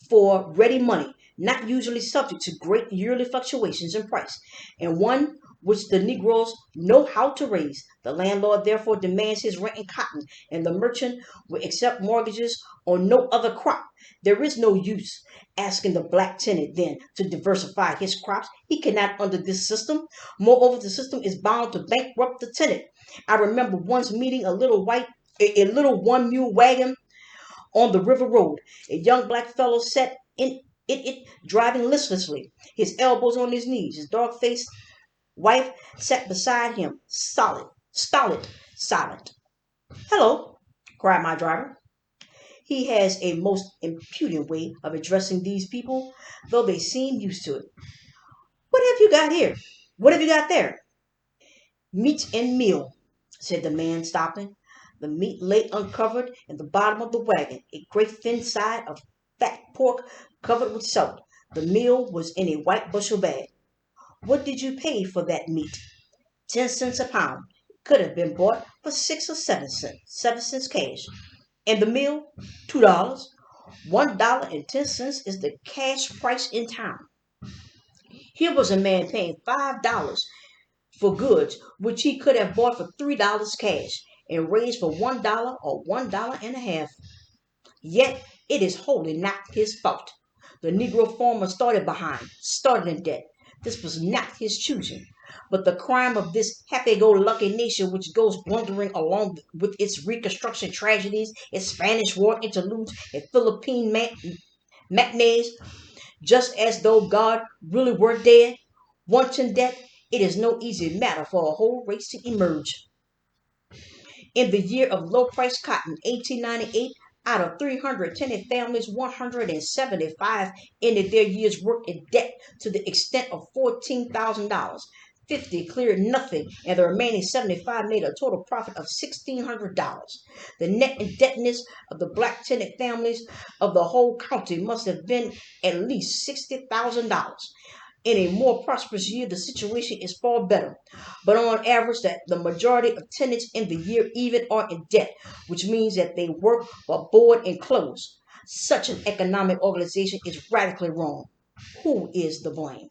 for ready money, not usually subject to great yearly fluctuations in price, and one which the Negroes know how to raise. The landlord therefore demands his rent in cotton, and the merchant will accept mortgages on no other crop. There is no use asking the black tenant then to diversify his crops. He cannot under this system. Moreover, the system is bound to bankrupt the tenant. I remember once meeting a little one mule wagon on the river road. A young black fellow sat in it, driving listlessly, his elbows on his knees. His dark faced wife sat beside him, stolid, silent. Hello, cried my driver. He has a most impudent way of addressing these people, though they seem used to it. What have you got here? What have you got there? Meat and meal, said the man, stopping. The meat lay uncovered in the bottom of the wagon, a great thin side of fat pork covered with salt. The meal was in a white bushel bag. What did you pay for that meat? 10 cents a pound. could have been bought for 6 or 7 cents, 7 cents cash. And the meal, $2. $1.10 is the cash price in town. Here was a man paying $5 for goods which he could have bought for $3 cash and raised for $1 or $1.50. Yet it is wholly not his fault. The Negro farmer started behind, started in debt. This was not his choosing, but the crime of this happy-go-lucky nation which goes blundering along with its Reconstruction tragedies, its Spanish War interludes, and Philippine matinees, just as though God really were dead. Wanting debt, it is no easy matter for a whole race to emerge. In the year of low price cotton, 1898, out of 310 families, 175 ended their year's work in debt to the extent of $14,000. 50 cleared nothing, and the remaining 75 made a total profit of $1,600. The net indebtedness of the black tenant families of the whole county must have been at least $60,000. In a more prosperous year, the situation is far better. But on average, the majority of tenants in the year even are in debt, which means that they work for board and clothes. Such an economic organization is radically wrong. Who is the blame?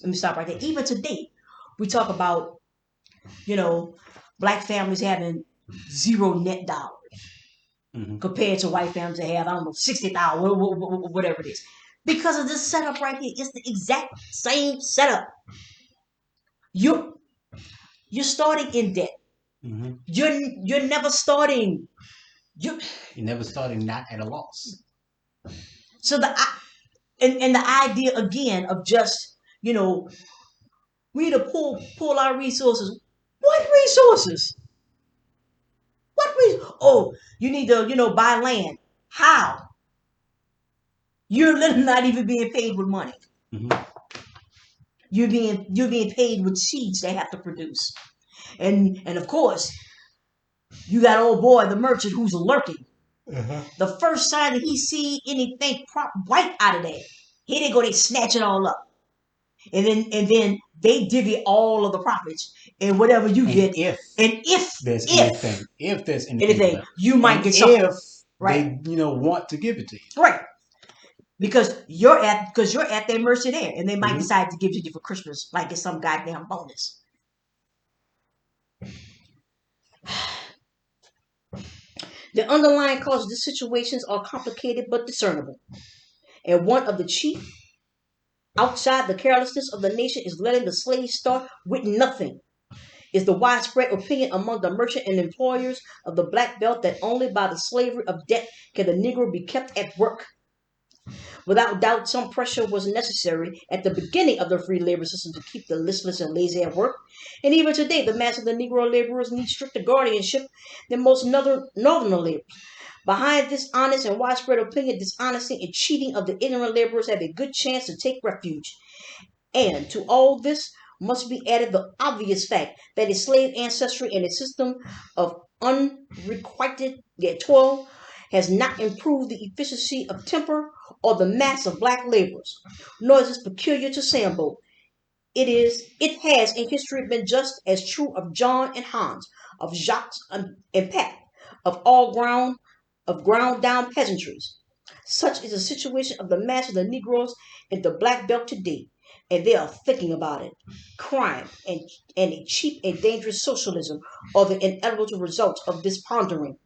Let me stop right there. Even today, we talk about, you know, black families having zero net dollars compared to white families that have, I don't know, 60,000, whatever it is. Because of this setup right here, it's the exact same setup. You're starting in debt. Mm-hmm. You're never starting. You're never starting not at a loss. So and the idea again of just, we need to pull our resources. What resources? Oh, you need to buy land. How? You're literally not even being paid with money. Mm-hmm. You're being paid with seeds they have to produce, and of course, you got old boy the merchant who's lurking. Uh-huh. The first sign that he see anything white out of there, here they go, they snatch it all up, and then they divvy all of the profits and whatever you get. If there's anything, you might get something. If right. They want to give it to you, right? Because you're at their mercy there, and they might decide to give it to you for Christmas, like it's some goddamn bonus. The underlying causes of these situations are complicated but discernible, and one of the chief, outside the carelessness of the nation, is letting the slaves start with nothing. Is the widespread opinion among the merchant and employers of the black belt that only by the slavery of debt can the Negro be kept at work. Without doubt, some pressure was necessary at the beginning of the free labor system to keep the listless and lazy at work. And even today, the mass of the Negro laborers need stricter guardianship than most northern laborers. Behind this honest and widespread opinion, dishonesty and cheating of the ignorant laborers have a good chance to take refuge. And to all this must be added the obvious fact that a slave ancestry and a system of unrequited toil has not improved the efficiency of temper or the mass of black laborers, nor is this peculiar to Sambo. It has in history been just as true of John and Hans, of Jacques and Pat, of all ground down peasantries. Such is the situation of the mass of the Negroes in the black belt today, and they are thinking about it. Crime and a cheap and dangerous socialism are the inevitable results of this pondering.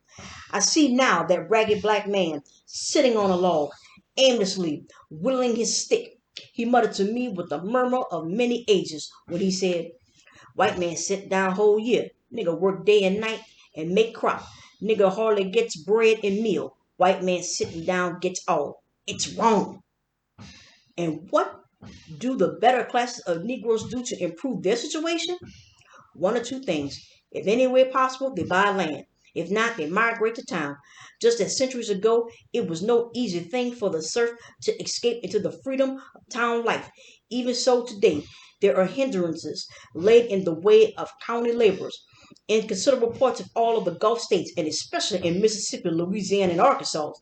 I see now that ragged black man sitting on a log, aimlessly whittling his stick. He muttered to me with the murmur of many ages when he said, "White man sit down whole year. Nigga work day and night and make crop. Nigga hardly gets bread and meal. White man sitting down gets all. It's wrong." And what do the better classes of Negroes do to improve their situation? One or two things. If any way possible, they buy land. If not, they migrate to town. Just as centuries ago, it was no easy thing for the serf to escape into the freedom of town life. Even so today, there are hindrances laid in the way of county laborers. In considerable parts of all of the Gulf states, and especially in Mississippi, Louisiana, and Arkansas,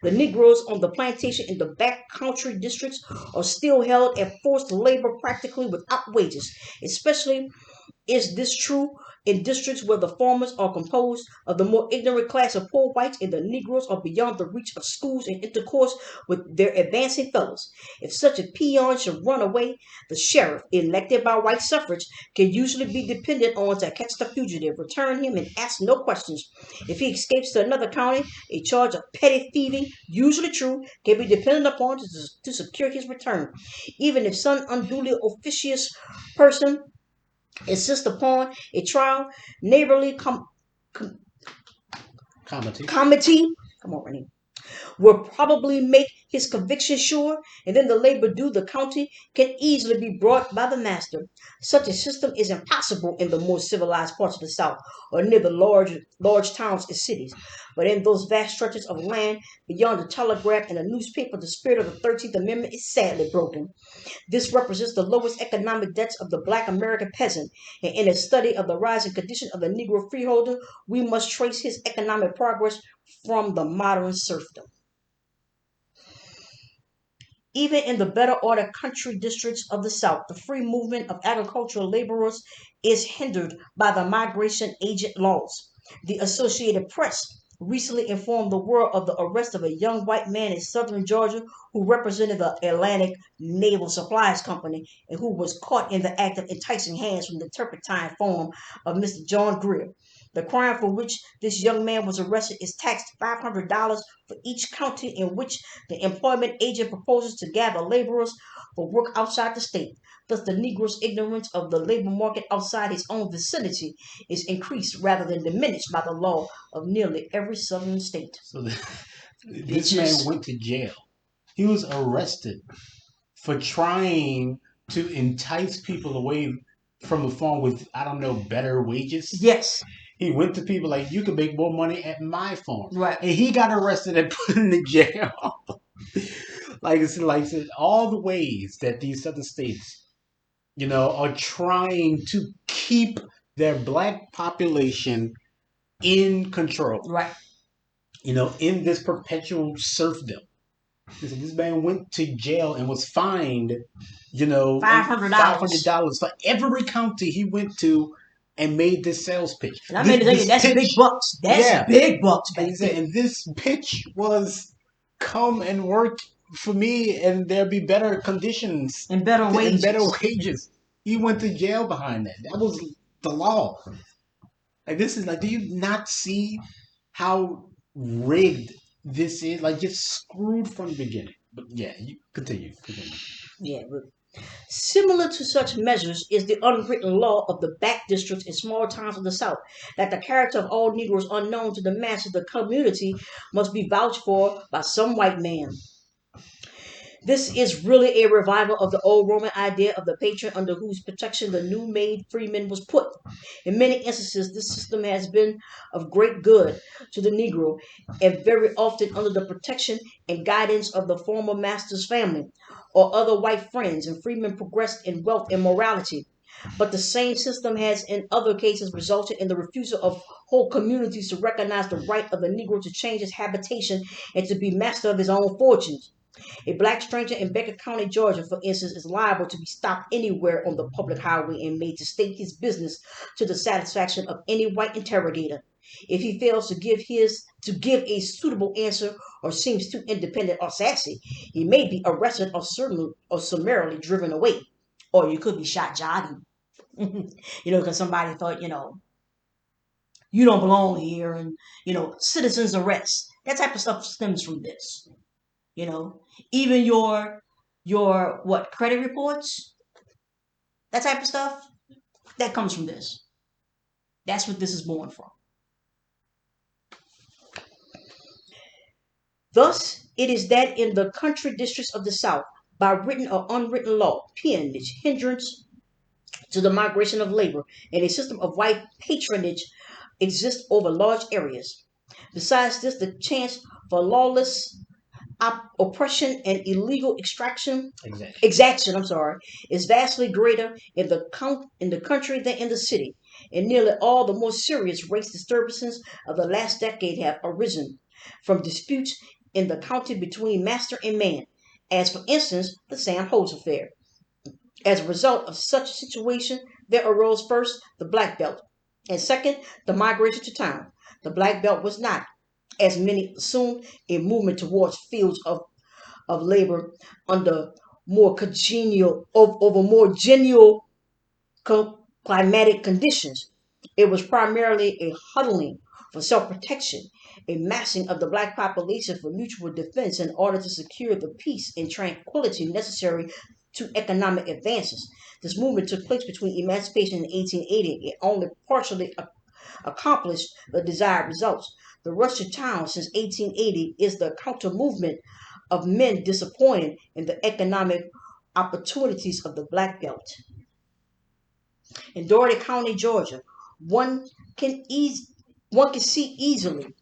the Negroes on the plantation in the back country districts are still held at forced labor practically without wages. Especially is this true In districts where the farmers are composed of the more ignorant class of poor whites and the Negroes are beyond the reach of schools and intercourse with their advancing fellows. If such a peon should run away, the sheriff, elected by white suffrage, can usually be depended on to catch the fugitive, return him, and ask no questions. If he escapes to another county, a charge of petty thieving, usually true, can be depended upon to secure his return. Even if some unduly officious person insist upon a trial, neighborly com- Comedy. committee, come on, Renee, will probably make his conviction sure, and then the labor due the county can easily be brought by the master. Such a system is impossible in the more civilized parts of the South or near the large towns and cities. But in those vast stretches of land beyond the telegraph and the newspaper, the spirit of the 13th Amendment is sadly broken. This represents the lowest economic debts of the black American peasant, and in a study of the rising condition of the Negro freeholder, we must trace his economic progress from the modern serfdom. Even in the better ordered country districts of the South, the free movement of agricultural laborers is hindered by the migration agent laws. The Associated Press recently informed the world of the arrest of a young white man in southern Georgia who represented the Atlantic Naval Supplies Company and who was caught in the act of enticing hands from the turpentine form of Mr. John Greer. The crime for which this young man was arrested is taxed $500 for each county in which the employment agent proposes to gather laborers for work outside the state. Thus, the Negro's ignorance of the labor market outside his own vicinity is increased rather than diminished by the law of nearly every southern state. So this man went to jail. He was arrested for trying to entice people away from the farm with, I don't know, better wages. Yes. He went to people like, you can make more money at my farm. Right. And he got arrested and put in the jail. Like I said, all the ways that these other states, are trying to keep their black population in control. Right. In this perpetual serfdom. This man went to jail and was fined, $500 for every county he went to and made this sales pitch. And I mean, that's pitch, big bucks. That's big bucks, back there. And this pitch was come and work for me, and there'll be better conditions and better wages. And better wages. He went to jail behind that. That was the law. Like this is like, do you not see how rigged this is? Like just screwed from the beginning. But yeah, you continue. Yeah, but similar to such measures is the unwritten law of the back districts in small towns of the South, that the character of all Negroes unknown to the mass of the community must be vouched for by some white man. This is really a revival of the old Roman idea of the patron under whose protection the new made freeman was put. In many instances, this system has been of great good to the Negro, and very often under the protection and guidance of the former master's family or other white friends, and freemen progressed in wealth and morality. But the same system has in other cases resulted in the refusal of whole communities to recognize the right of the Negro to change his habitation and to be master of his own fortunes. A black stranger in Becker County, Georgia, for instance, is liable to be stopped anywhere on the public highway and made to state his business to the satisfaction of any white interrogator. If he fails to give a suitable answer or seems too independent or sassy, he may be arrested or summarily driven away. Or you could be shot jogging. Because somebody thought, you don't belong here, and citizens arrest. That type of stuff stems from this. Even your what credit reports, that type of stuff, that comes from this. That's what this is born from. Thus, it is that in the country districts of the South, by written or unwritten law, peonage, hindrance to the migration of labor, and a system of white patronage exists over large areas. Besides this, the chance for lawless oppression and illegal exaction, is vastly greater in the country than in the city. And nearly all the more serious race disturbances of the last decade have arisen from disputes in the county between master and man, as for instance the Sam Hoes affair. As a result of such a situation, there arose first the Black Belt, And second, the migration to town. The Black Belt was not, as many assumed, a movement towards fields of labor under more congenial, over more genial climatic conditions. It was primarily a huddling for self protection, a massing of the black population for mutual defense in order to secure the peace and tranquility necessary to economic advances. This movement took place between emancipation in 1880. It only partially accomplished the desired results. The rush to town since 1880 is the counter movement of men disappointed in the economic opportunities of the Black Belt. In Dougherty County, Georgia, one can eas- one can see easily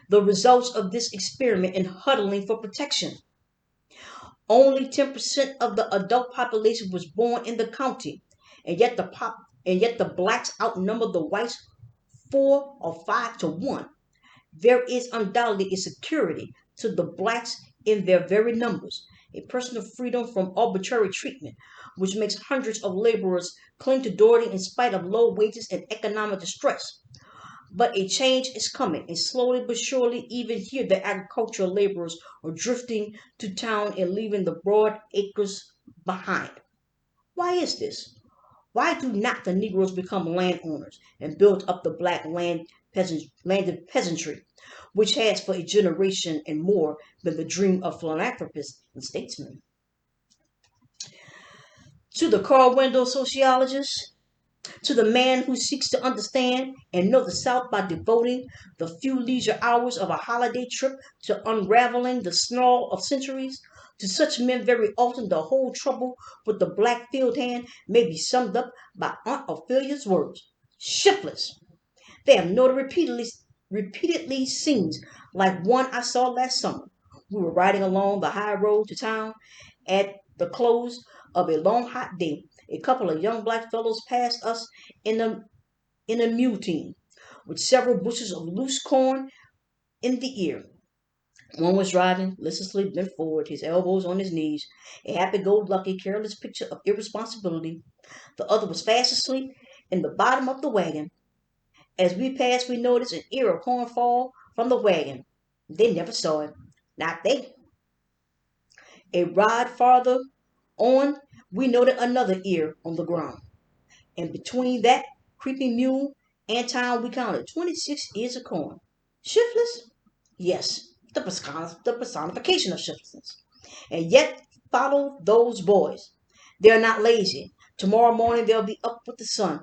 the results of this experiment in huddling for protection. Only 10% of the adult population was born in the county, and yet the blacks outnumber the whites 4 or 5 to 1. There is undoubtedly a security to the blacks in their very numbers, a personal freedom from arbitrary treatment, which makes hundreds of laborers cling to Doherty in spite of low wages and economic distress. But a change is coming, and slowly but surely, even here, the agricultural laborers are drifting to town and leaving the broad acres behind. Why is this? Why do not the Negroes become landowners and build up the black landed peasantry, which has for a generation and more been the dream of philanthropists and statesmen? To the car window sociologist, to the man who seeks to understand and know the South by devoting the few leisure hours of a holiday trip to unraveling the snarl of centuries, to such men very often the whole trouble with the black field hand may be summed up by Aunt Ophelia's words: shiftless. They have noted repeatedly scenes like one I saw last summer. We were riding along the high road to town at the close of a long hot day. A couple of young black fellows passed us in a mule team with several bushels of loose corn in the ear. One was driving, listlessly bent forward, his elbows on his knees, a happy-go-lucky, careless picture of irresponsibility. The other was fast asleep in the bottom of the wagon. As we passed, we noticed an ear of corn fall from the wagon. They never saw it. Not they. A rod farther on, we noted another ear on the ground. And between that creeping mule and town, we counted 26 ears of corn. Shiftless? Yes, the personification of shiftlessness. And yet, follow those boys. They're not lazy. Tomorrow morning, they'll be up with the sun.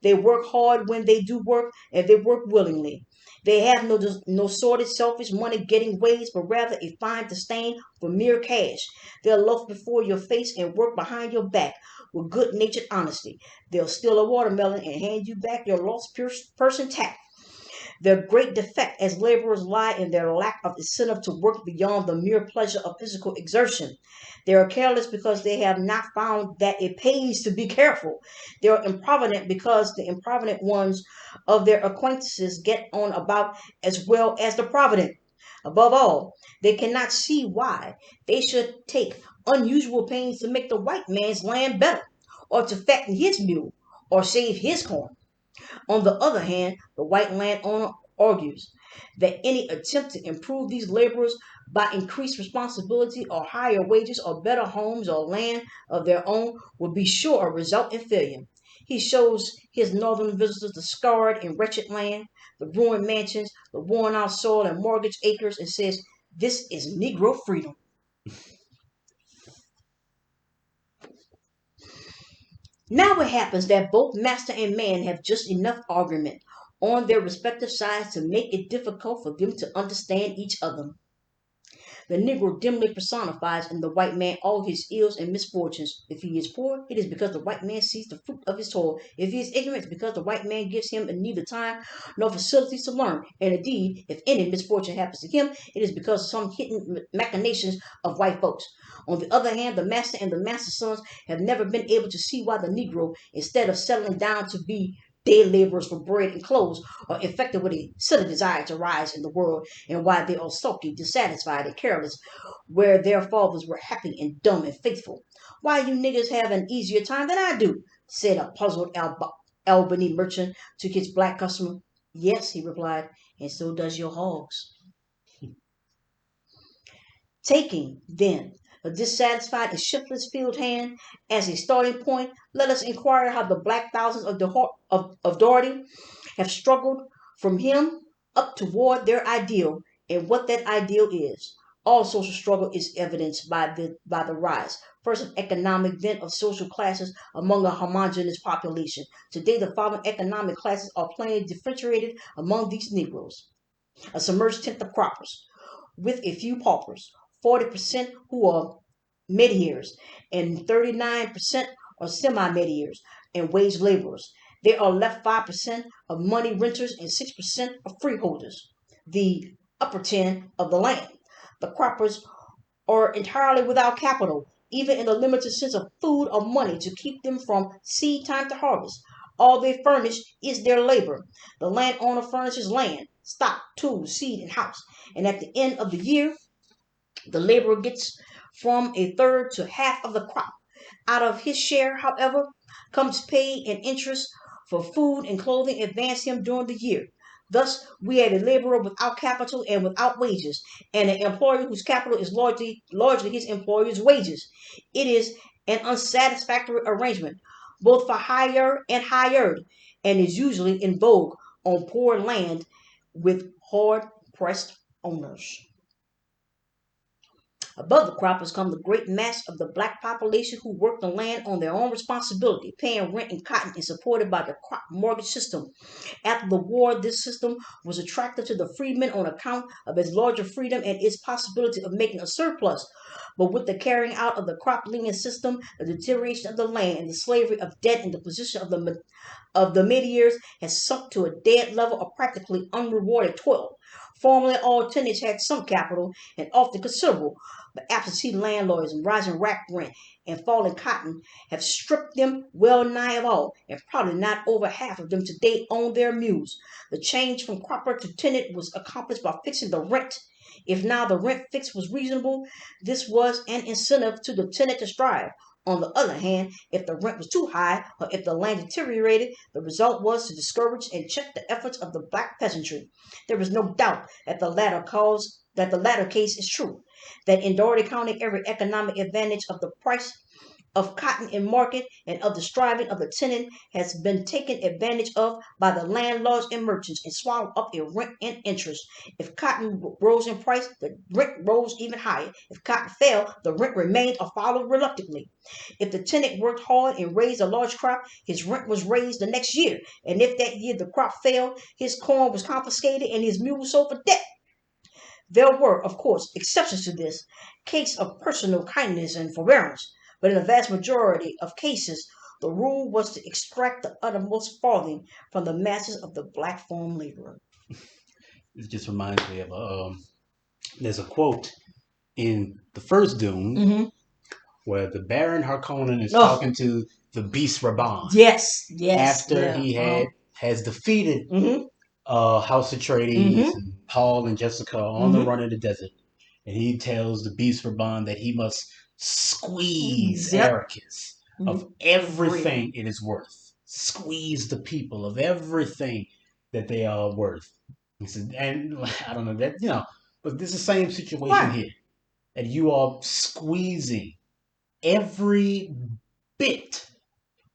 They work hard when they do work, and they work willingly. They have no sordid, selfish, money getting ways, but rather a fine disdain for mere cash. They'll loaf before your face and work behind your back with good natured honesty. They'll steal a watermelon and hand you back your lost person tax. Their great defect as laborers lie in their lack of incentive to work beyond the mere pleasure of physical exertion. They are careless because they have not found that it pays to be careful. They are improvident because the improvident ones of their acquaintances get on about as well as the provident. Above all, they cannot see why they should take unusual pains to make the white man's land better, or to fatten his mule, or save his corn. On the other hand, the white landowner argues that any attempt to improve these laborers by increased responsibility or higher wages or better homes or land of their own would be sure to result in failure. He shows his northern visitors the scarred and wretched land, the ruined mansions, the worn out soil and mortgaged acres, and says, "This is Negro freedom." Now it happens that both master and man have just enough argument on their respective sides to make it difficult for them to understand each other. The Negro dimly personifies in the white man all his ills and misfortunes. If he is poor, it is because the white man sees the fruit of his toil. If he is ignorant, it is because the white man gives him neither time nor facilities to learn. And indeed, if any misfortune happens to him, it is because of some hidden machinations of white folks. On the other hand, the master and the master's sons have never been able to see why the Negro, instead of settling down to be day laborers for bread and clothes, are infected with a silly desire to rise in the world, and why they are sulky, dissatisfied, and careless, where their fathers were happy and dumb and faithful. Why you niggers have an easier time than I do, said a puzzled Albany merchant to his black customer. Yes, he replied, and so does your hogs. Taking, then, a dissatisfied and shiftless field hand as a starting point, let us inquire how the black thousands of Doherty have struggled from him up toward their ideal and what that ideal is. All social struggle is evidenced by the rise, first of economic, then of social classes among a homogeneous population. Today, the following economic classes are plainly differentiated among these Negroes: a submerged tenth of croppers, with a few paupers, 40% who are mid-years, and 39% are semi-mid-years and wage laborers. There are left 5% of money renters and 6% of freeholders, the upper 10 of the land. The croppers are entirely without capital, even in the limited sense of food or money to keep them from seed time to harvest. All they furnish is their labor. The landowner furnishes land, stock, tools, seed, and house. And at the end of the year, the laborer gets from a third to half of the crop. Out of his share, however, comes pay and interest for food and clothing advanced him during the year. Thus, we have a laborer without capital and without wages, and an employer whose capital is largely his employer's wages. It is an unsatisfactory arrangement, both for hire and hired, and is usually in vogue on poor land with hard pressed owners. Above the croppers come the great mass of the black population who work the land on their own responsibility, paying rent and cotton and supported by the crop mortgage system. After the war, this system was attractive to the freedmen on account of its larger freedom and its possibility of making a surplus. But with the carrying out of the crop lien system, the deterioration of the land, and the slavery of debt in the position of the mid years has sunk to a dead level of practically unrewarded toil. Formerly, all tenants had some capital and often considerable, but absentee landlords and rising rack rent and falling cotton have stripped them well nigh of all, and probably not over half of them today own their mules. The change from cropper to tenant was accomplished by fixing the rent. If now the rent fix was reasonable, this was an incentive to the tenant to strive. On the other hand, if the rent was too high or if the land deteriorated, the result was to discourage and check the efforts of the black peasantry. There is no doubt that the latter case is true, that in Doherty County every economic advantage of the price of cotton in market and of the striving of the tenant has been taken advantage of by the landlords and merchants and swallowed up in rent and interest. If cotton rose in price, the rent rose even higher. If cotton fell, the rent remained or followed reluctantly. If the tenant worked hard and raised a large crop, his rent was raised the next year. And if that year the crop failed, his corn was confiscated and his mule sold for debt. There were, of course, exceptions to this case of personal kindness and forbearance, but in the vast majority of cases, the rule was to extract the uttermost farthing from the masses of the black farm laborer. It just reminds me of there's a quote in the first Dune Mm-hmm. where the Baron Harkonnen is Oh, talking to the Beast Raban yes, yes, after yeah. he has defeated Mm-hmm. House Atreides Mm-hmm. and Paul and Jessica on the Mm-hmm. run in the desert, and he tells the Beast Raban that he must squeeze Yep. Arrakis of Mm-hmm. everything it is worth. Squeeze the people of everything that they are worth. He said, and I don't know that but this is the same situation Right. here, and you are squeezing every bit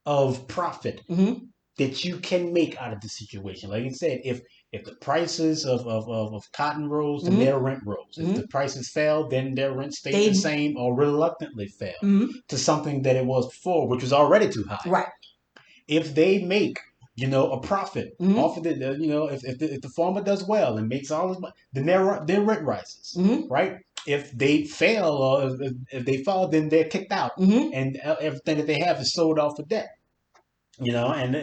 of profit Mm-hmm. that you can make out of the situation. Like I said, if the prices of cotton rose, then Mm-hmm. their rent rose. If Mm-hmm. the prices fell, then their rent stayed the They. same or reluctantly fell Mm-hmm. to something that it was before, which was already too high. Right. If they make a profit Mm-hmm. off of it, if the farmer does well and makes all his money, then their rent rises, Mm-hmm. right? If they fail or if they fall, then they're kicked out, Mm-hmm. and everything that they have is sold off for debt. And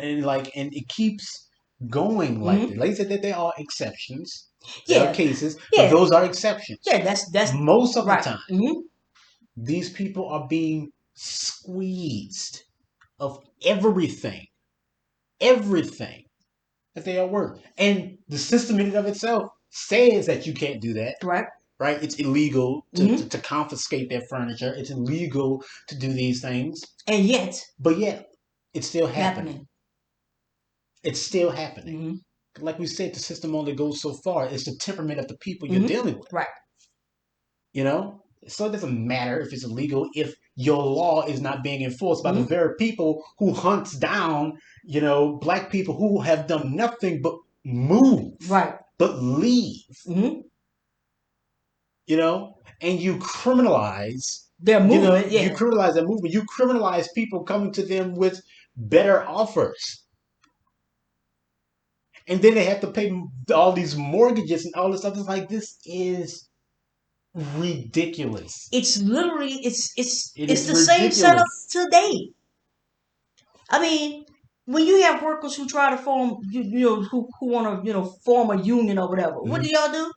it keeps going like Mm-hmm. that. Like I said, that there are exceptions, there are Yeah. cases, but Yeah. those are exceptions. Yeah. That's Most of the right. time, Mm-hmm. these people are being squeezed of everything that they are worth. And the system in and of itself says that you can't do that, Right. right? It's illegal to, Mm-hmm. to, to confiscate their furniture. It's illegal to do these things. And yet But yet, it's still happening. happening. It's still happening. Mm-hmm. Like we said, the system only goes so far. It's the temperament of the people you're Mm-hmm. dealing with. Right. You know? So it doesn't matter if it's illegal if your law is not being enforced by the Mm-hmm. very people who hunts down, black people who have done nothing but move, Right. but leave, Mm-hmm. and you criminalize, Their movement, you yeah. criminalize that movement. You criminalize people coming to them with better offers. And then they have to pay all these mortgages and all this stuff. It's like, this is ridiculous. It's literally It it's is the same setup ridiculous. today. I mean, when you have workers who try to form, who want to, form a union or whatever, what do Mhm. y'all do?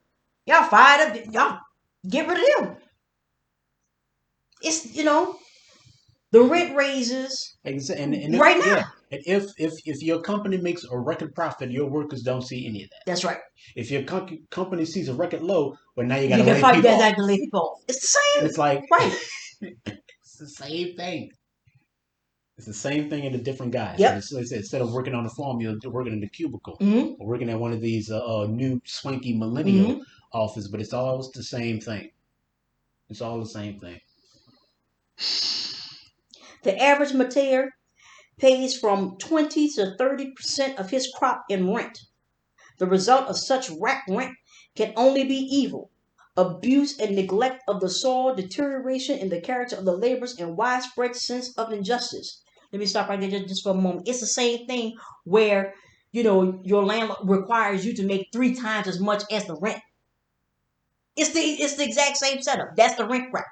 Y'all fired up. Y'all get rid of them. It's the rent raises And right yeah, now. and if your company makes a record profit, your workers don't see any of that. That's right. If your company sees a record low, well, now you got You to can lay fight. You people guys off. have to lay people off. It's the And same, it's like, right? it's the same thing. It's the same thing in a different guise. But Yep. instead of working on the farm, you're working in the cubicle Mm-hmm. or working at one of these new swanky millennial Mm-hmm. offices. But it's all the same thing. It's all the same thing. The average Mateer pays from 20 to 30% of his crop in rent. The result of such rack rent can only be evil, abuse and neglect of the soil, deterioration in the character of the laborers, and widespread sense of injustice. Let me stop right there just for a moment. It's the same thing where, your landlord requires you to make 3 times as much as the rent. It's the exact same setup. That's the rent rap.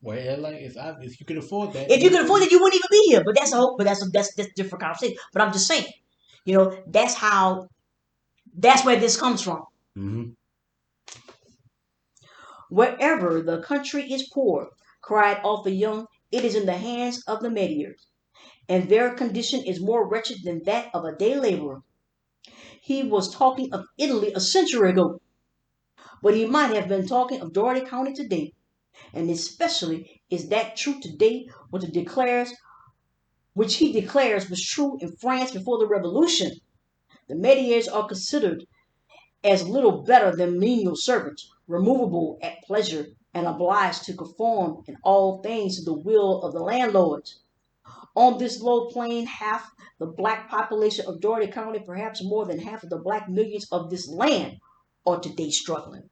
Well, like if you could afford that, If you you could afford would. it, you wouldn't even be here. But that's a whole. But that's a different conversation. But I'm just saying, that's how. That's where this comes from. Mm-hmm. Wherever the country is poor, cried off the young, it is in the hands of the Mediers, and their condition is more wretched than that of a day laborer. He was talking of Italy a century ago, but he might have been talking of Doherty County today, and especially is that true today, which he declares was true in France before the Revolution. The Mediers are considered as little better than menial servants, removable at pleasure and obliged to conform in all things to the will of the landlords. On this low plane, half the black population of Doherty County, perhaps more than half of the black millions of this land, are today struggling.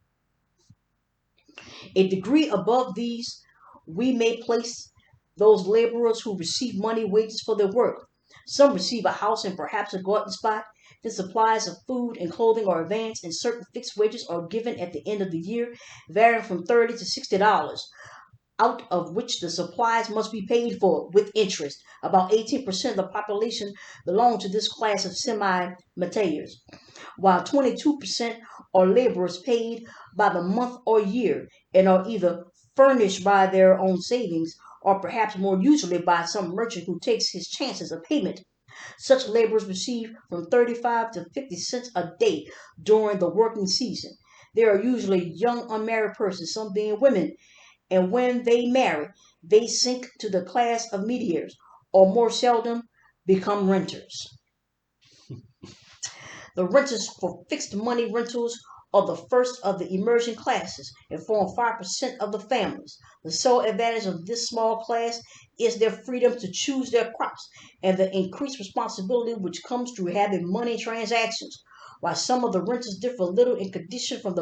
A degree above these, we may place those laborers who receive money wages for their work. Some receive a house and perhaps a garden spot. The supplies of food and clothing are advanced, and certain fixed wages are given at the end of the year, varying from $30 to $60, out of which the supplies must be paid for with interest. About 18% of the population belong to this class of semi-materials, while 22% are laborers paid by the month or year and are either furnished by their own savings or perhaps more usually by some merchant who takes his chances of payment. Such laborers receive from 35 to 50 cents a day during the working season. They are usually young unmarried persons, some being women, and when they marry, they sink to the class of mediators, or more seldom become renters. The renters for fixed money rentals are the first of the emerging classes and form 5% of the families. The sole advantage of this small class is their freedom to choose their crops and the increased responsibility which comes through having money transactions. While some of the renters differ little in condition from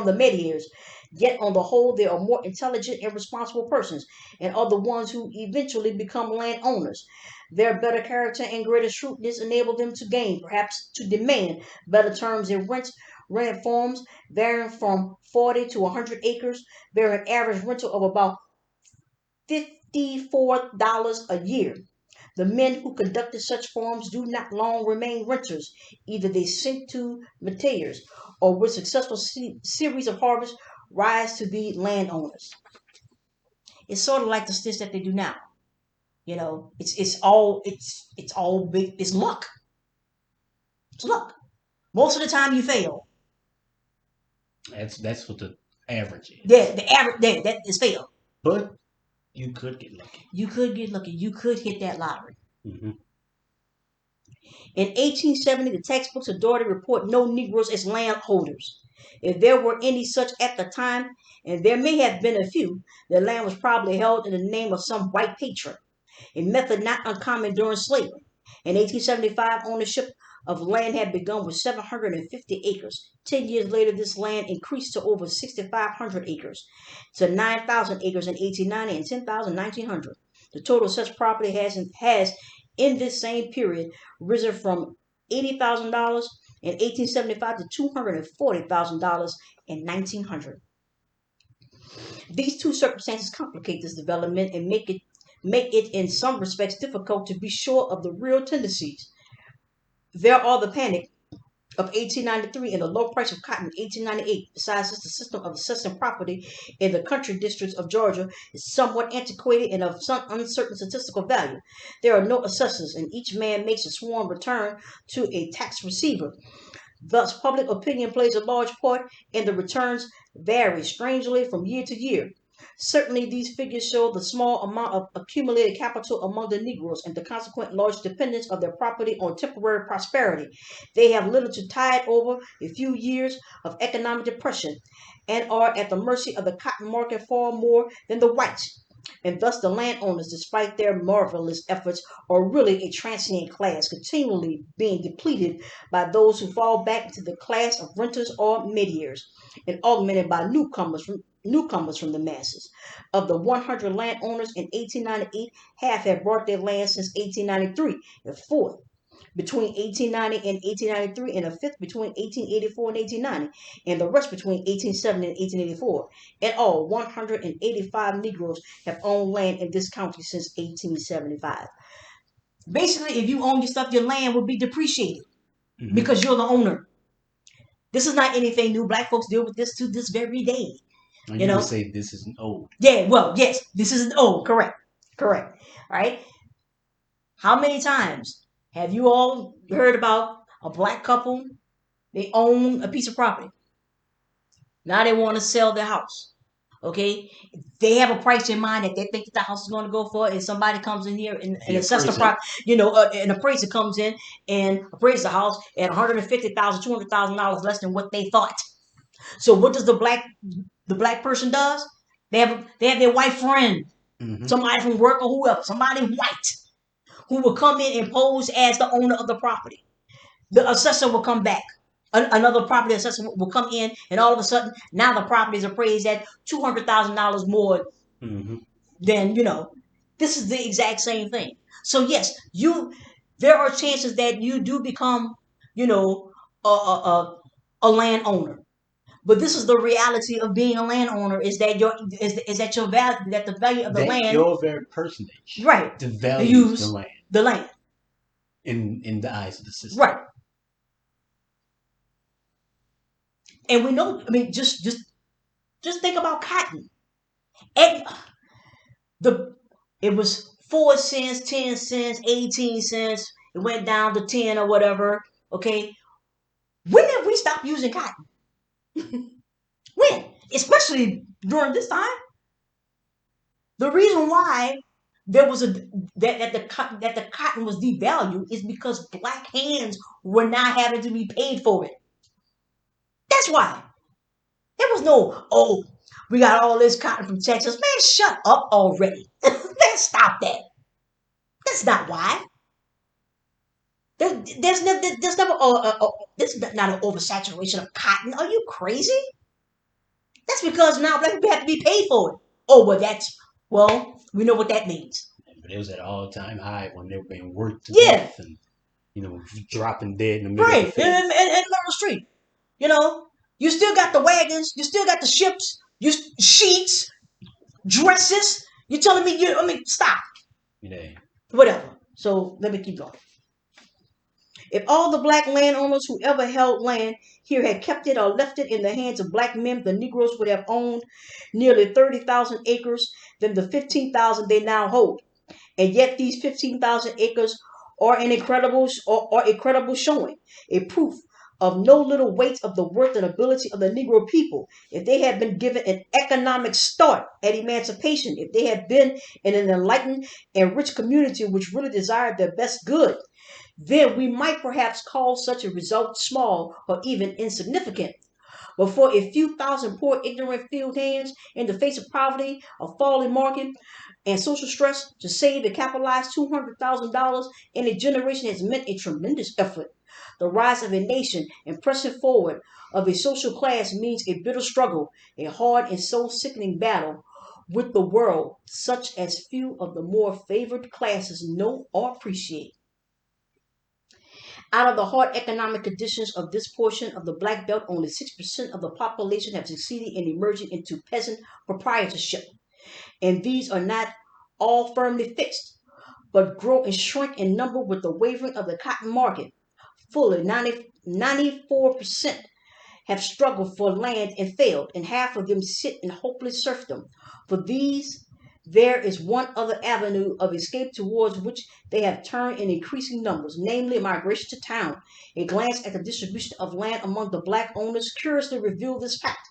the mediators, yet on the whole they are more intelligent and responsible persons and are the ones who eventually become landowners. Their better character and greater shrewdness enable them to gain, perhaps to demand, better terms in rent forms varying from 40 to 100 acres, bear an average rental of about $54 a year. The men who conducted such farms do not long remain renters. Either they sink to materials or with successful series of harvests rise to be landowners. It's sort of like the stitch that they do now. It's all big. It's luck. It's luck. Most of the time, you fail. That's what the average is. Yeah, the average that is fail. But you could get lucky. You could get lucky. You could hit that lottery. Mm-hmm. In 1870, the textbooks of Doherty report no Negroes as landholders. If there were any such at the time, and there may have been a few, the land was probably held in the name of some white patron, a method not uncommon during slavery. In 1875, ownership of land had begun with 750 acres. 10 years later, this land increased to over 6,500 acres, to 9,000 acres in 1890 and 10,000 in 1900. The total of such property has in this same period risen from $80,000 in 1875 to $240,000 in 1900. These two circumstances complicate this development and make it in some respects difficult to be sure of the real tendencies. There are the panic of 1893 and the low price of cotton in 1898. Besides this, the system of assessing property in the country districts of Georgia is somewhat antiquated and of some uncertain statistical value. There are no assessors, and each man makes a sworn return to a tax receiver. Thus, public opinion plays a large part, and the returns vary strangely from year to year. Certainly, these figures show the small amount of accumulated capital among the Negroes and the consequent large dependence of their property on temporary prosperity. They have little to tide over a few years of economic depression and are at the mercy of the cotton market far more than the whites. And thus the landowners, despite their marvelous efforts, are really a transient class, continually being depleted by those who fall back into the class of renters or mid-years, and augmented by newcomers from the masses. Of the 100 landowners in 1898, half had bought their land since 1893, a fourth between 1890 and 1893, and a fifth between 1884 and 1890, and the rest between 1870 and 1884. In all, 185 Negroes have owned land in this county since 1875. Basically, if you own your stuff, your land will be depreciated because you're the owner. This is not anything new. Black folks deal with this to this very day. You know, say this isn't old. Yeah, well, yes, this isn't old. Correct. Right? How many times have you all heard about a black couple? They own a piece of property. Now they want to sell their house. Okay, they have a price in mind that they think that the house is going to go for, and somebody comes in here and assess the property. An appraiser comes in and appraises the house at $150,000, $200,000 less than what they thought. So what does the black person does? They have their white friend, somebody from work or whoever, somebody white, who will come in and pose as the owner of the property. The assessor will come back. Another property assessor will come in, and all of a sudden, now the property is appraised at $200,000 more than, this is the exact same thing. So yes, there are chances that you do become, a landowner. But this is the reality of being a landowner: is that your value, that the value of the land, your very personage, right, devalues the land in the eyes of the system, right. And we know. I mean, just think about cotton. It was 4 cents, 10 cents, 18 cents. It went down to 10 or whatever. Okay, when did we stop using cotton? When? Especially during this time. The reason why there was that the cotton was devalued is because black hands were not having to be paid for it. That's why. There was no, we got all this cotton from Texas. Man, shut up already. Let's stop that. That's not why. There's never this is not an oversaturation of cotton. Are you crazy? That's because now black people have to be paid for it. Oh, we know what that means. But it was at all-time high when they were being worked to death and dropping dead in the middle of the field. in the middle of the street. You still got the wagons, you still got the ships, sheets, dresses. You telling me stop. Yeah. Whatever. So let me keep going. If all the black landowners who ever held land here had kept it or left it in the hands of black men, the Negroes would have owned nearly 30,000 acres than the 15,000 they now hold. And yet these 15,000 acres are an incredible showing, a proof of no little weight of the worth and ability of the Negro people. If they had been given an economic start at emancipation, if they had been in an enlightened and rich community which really desired their best good, then we might perhaps call such a result small or even insignificant. But for a few thousand poor, ignorant field hands in the face of poverty, a falling market, and social stress, to save and capitalize $200,000 in a generation has meant a tremendous effort. The rise of a nation and pressing forward of a social class means a bitter struggle, a hard and soul sickening battle with the world, such as few of the more favored classes know or appreciate. Out of the hard economic conditions of this portion of the Black Belt, only 6% of the population have succeeded in emerging into peasant proprietorship. And these are not all firmly fixed, but grow and shrink in number with the wavering of the cotton market. Fully 94% have struggled for land and failed, and half of them sit in hopeless serfdom. For these, there is one other avenue of escape towards which they have turned in increasing numbers, namely migration to town. A glance at the distribution of land among the black owners curiously revealed this fact.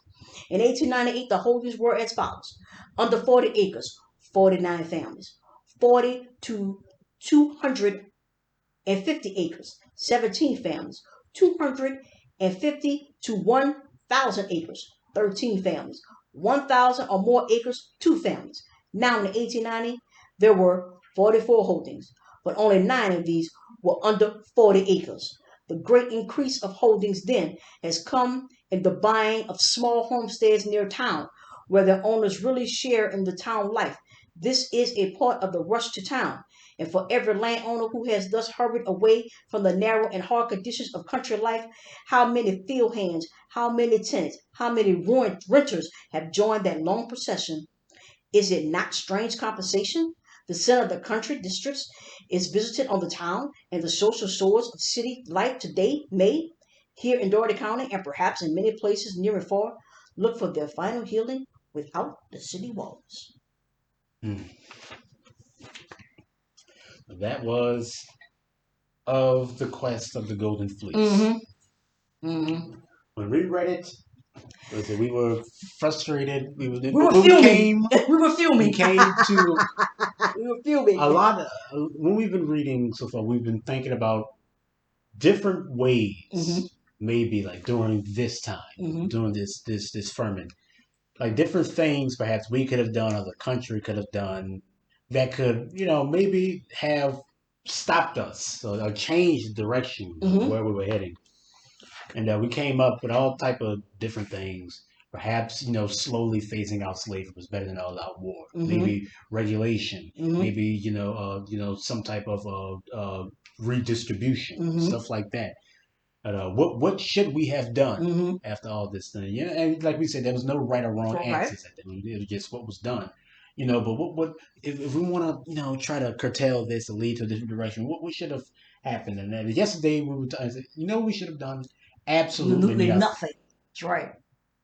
In 1898, the holdings were as follows: under 40 acres, 49 families; 40 to 250 acres, 17 families; 250 to 1,000 acres, 13 families; 1,000 or more acres, 2 families. Now in 1890, there were 44 holdings, but only 9 of these were under 40 acres. The great increase of holdings then has come in the buying of small homesteads near town, where their owners really share in the town life. This is a part of the rush to town. And for every landowner who has thus hurried away from the narrow and hard conditions of country life, how many field hands, how many tenants, how many ruined renters have joined that long procession? Is it not strange compensation? The center of the country districts is visited on the town, and the social sores of city life today may, here in Dougherty County and perhaps in many places near and far, look for their final healing without the city walls. Mm. That was Of the Quest of the Golden Fleece. Mm-hmm. Mm-hmm. When we read it, we were frustrated. We were fuming. We were fuming. We came to We were fuming. a lot of, when we've been reading so far, we've been thinking about different ways, maybe like during this time, during this ferment, like different things perhaps we could have done or the country could have done that could, maybe have stopped us or changed the direction of where we were heading. And we came up with all type of different things. Perhaps slowly phasing out slavery was better than all out war. Maybe regulation. Maybe some type of redistribution, stuff like that. What should we have done after all this thing? Yeah, and like we said, there was no right or wrong answers at that. It was just what was done. But what if we want to try to curtail this or lead to a different direction? What should have happened? And then yesterday we were we should have done absolutely nothing. That's right.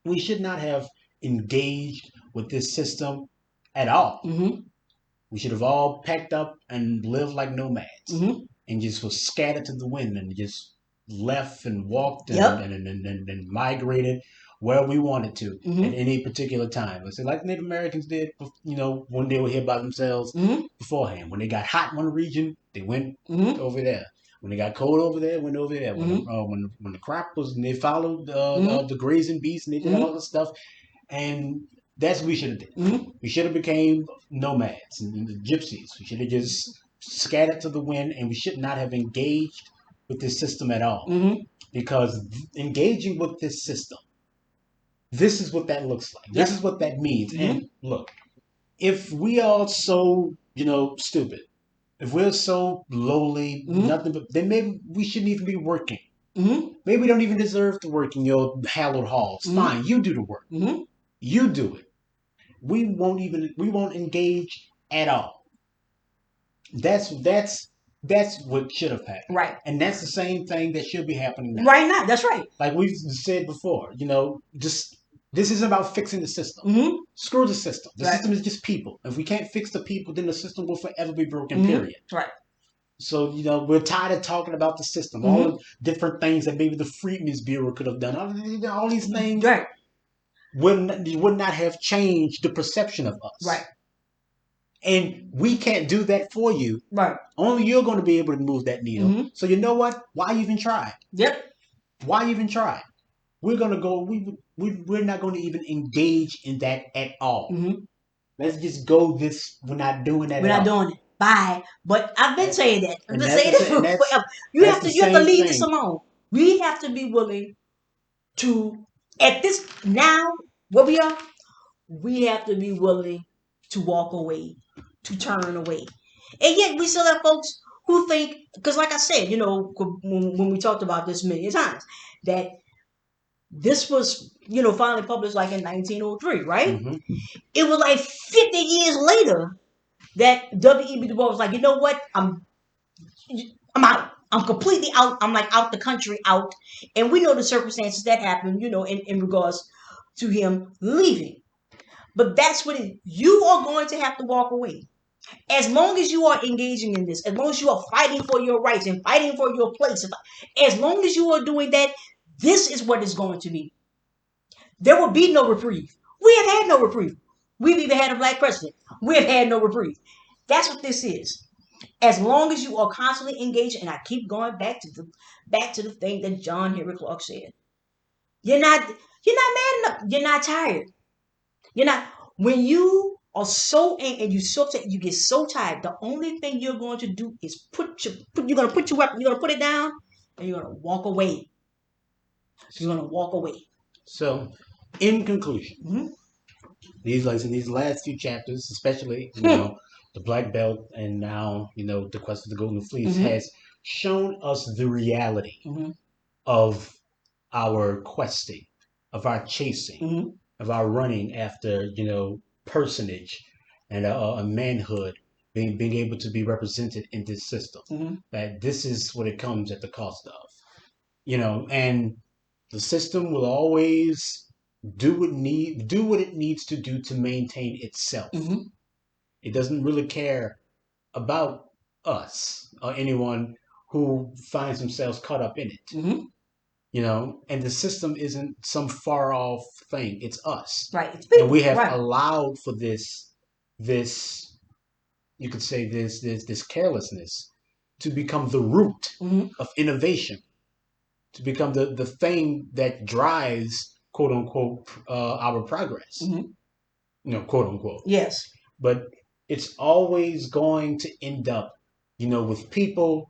We should not have engaged with this system at all. We should have all packed up and lived like nomads and just was scattered to the wind and just left and walked and migrated where we wanted to at any particular time. Let's say like Native Americans did, when they were here by themselves beforehand. When they got hot in one region, they went over there. When they got cold over there, went over there. When the crop was, and they followed the grazing beasts and they did all this stuff. And that's what we should have did. We should have became nomads and gypsies. We should have just scattered to the wind, and we should not have engaged with this system at all. Because engaging with this system, this is what that looks like. This is what that means. And look, if we are so, stupid, if we're so lowly, nothing but, then maybe we shouldn't even be working. Maybe we don't even deserve to work in your hallowed halls. Fine, you do the work. You do it. We won't engage at all. That's what should have happened. Right. And that's the same thing that should be happening now. Right now, that's right. Like we've said before, this isn't about fixing the system. Screw the system. The system is just people. If we can't fix the people, then the system will forever be broken, period. Right. So, we're tired of talking about the system. All the different things that maybe the Freedmen's Bureau could have done. All these things would not have changed the perception of us. Right. And we can't do that for you. Right. Only you're going to be able to move that needle. Mm-hmm. So you know what? Why even try? Yep. Why even try? We're going to go, we're not going to even engage in that at all. Mm-hmm. Let's just go this, we're not doing that We're at not all. doing it. Bye. But I've been saying that. I've And been that's saying the that same, forever. You that's have the to same leave thing. this alone. We have to be willing to, at this now, where we have to be willing to walk away, to turn away. And yet we still have folks who think, because like I said, when we talked about this many times, that this was, finally published like in 1903, right? Mm-hmm. It was like 50 years later that W.E.B. Du Bois was like, you know what? I'm out. I'm completely out. I'm like out the country, out. And we know the circumstances that happened, in regards to him leaving. But that's what you are going to have to walk away. As long as you are engaging in this, as long as you are fighting for your rights and fighting for your place, as long as you are doing that, this is what it's going to be. There will be no reprieve. We have had no reprieve. We've even had a black president. We have had no reprieve. That's what this is. As long as you are constantly engaged, and I keep going back to the thing that John Henry Clark said. You're not mad enough. You're not tired. You're not when you are so angry and you get so tired. The only thing you're going to do is you're gonna put your weapon. You're gonna put it down, and you're gonna walk away. You're gonna walk away. So, in conclusion, Mm-hmm. these last few chapters, especially the black belt, and now the quest of the golden fleece, Mm-hmm. has shown us the reality Mm-hmm. of our questing, of our chasing, Mm-hmm. of our running after personage and a manhood being able to be represented in this system. Mm-hmm. That this is what it comes at the cost of, and the system will always do what it needs to do to maintain itself. Mm-hmm. It doesn't really care about us or anyone who finds themselves caught up in it. Mm-hmm. And the system isn't some far off thing. It's us. Right. It's And people. we have Right. allowed for this you could say this carelessness to become the root Mm-hmm. of innovation, to become the thing that drives quote unquote our progress. Mm-hmm. Quote unquote. Yes. But it's always going to end up, with people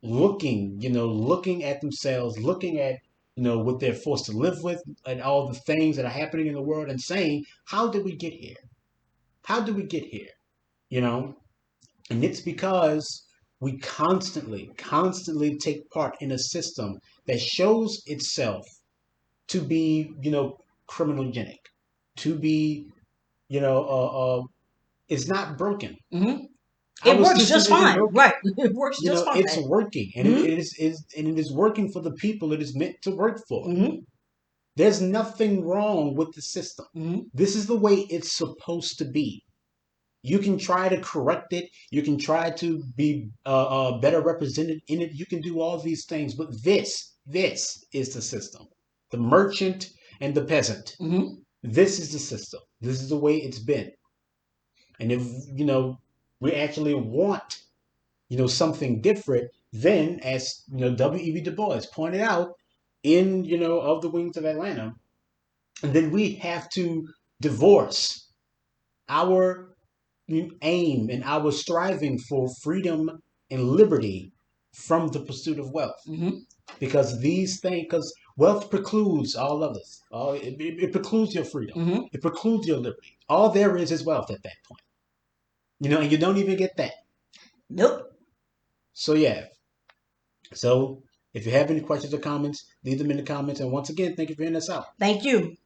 looking at themselves, looking at, what they're forced to live with and all the things that are happening in the world and saying, how did we get here? How did we get here? And it's because we constantly take part in a system that shows itself to be, criminogenic, to be, is not broken. Mm-hmm. Our It works system just isn't fine. broken. Right. It works just fine. It's working, and Mm-hmm. it is working for the people it is meant to work for. Mm-hmm. There's nothing wrong with the system. Mm-hmm. This is the way it's supposed to be. You can try to correct it. You can try to be better represented in it. You can do all these things, but this is the system. The merchant and the peasant. Mm-hmm. This is the system. This is the way it's been. And if we actually want something different, then as W.E.B. Du Bois pointed out in Of the Wings of Atlanta, and then we have to divorce our aim and our striving for freedom and liberty from the pursuit of wealth. Mm-hmm. Because wealth precludes all others. It precludes your freedom. Mm-hmm. It precludes your liberty. All there is wealth at that point. And you don't even get that. Nope. So yeah. So if you have any questions or comments, leave them in the comments. And once again, thank you for hearing us out. Thank you.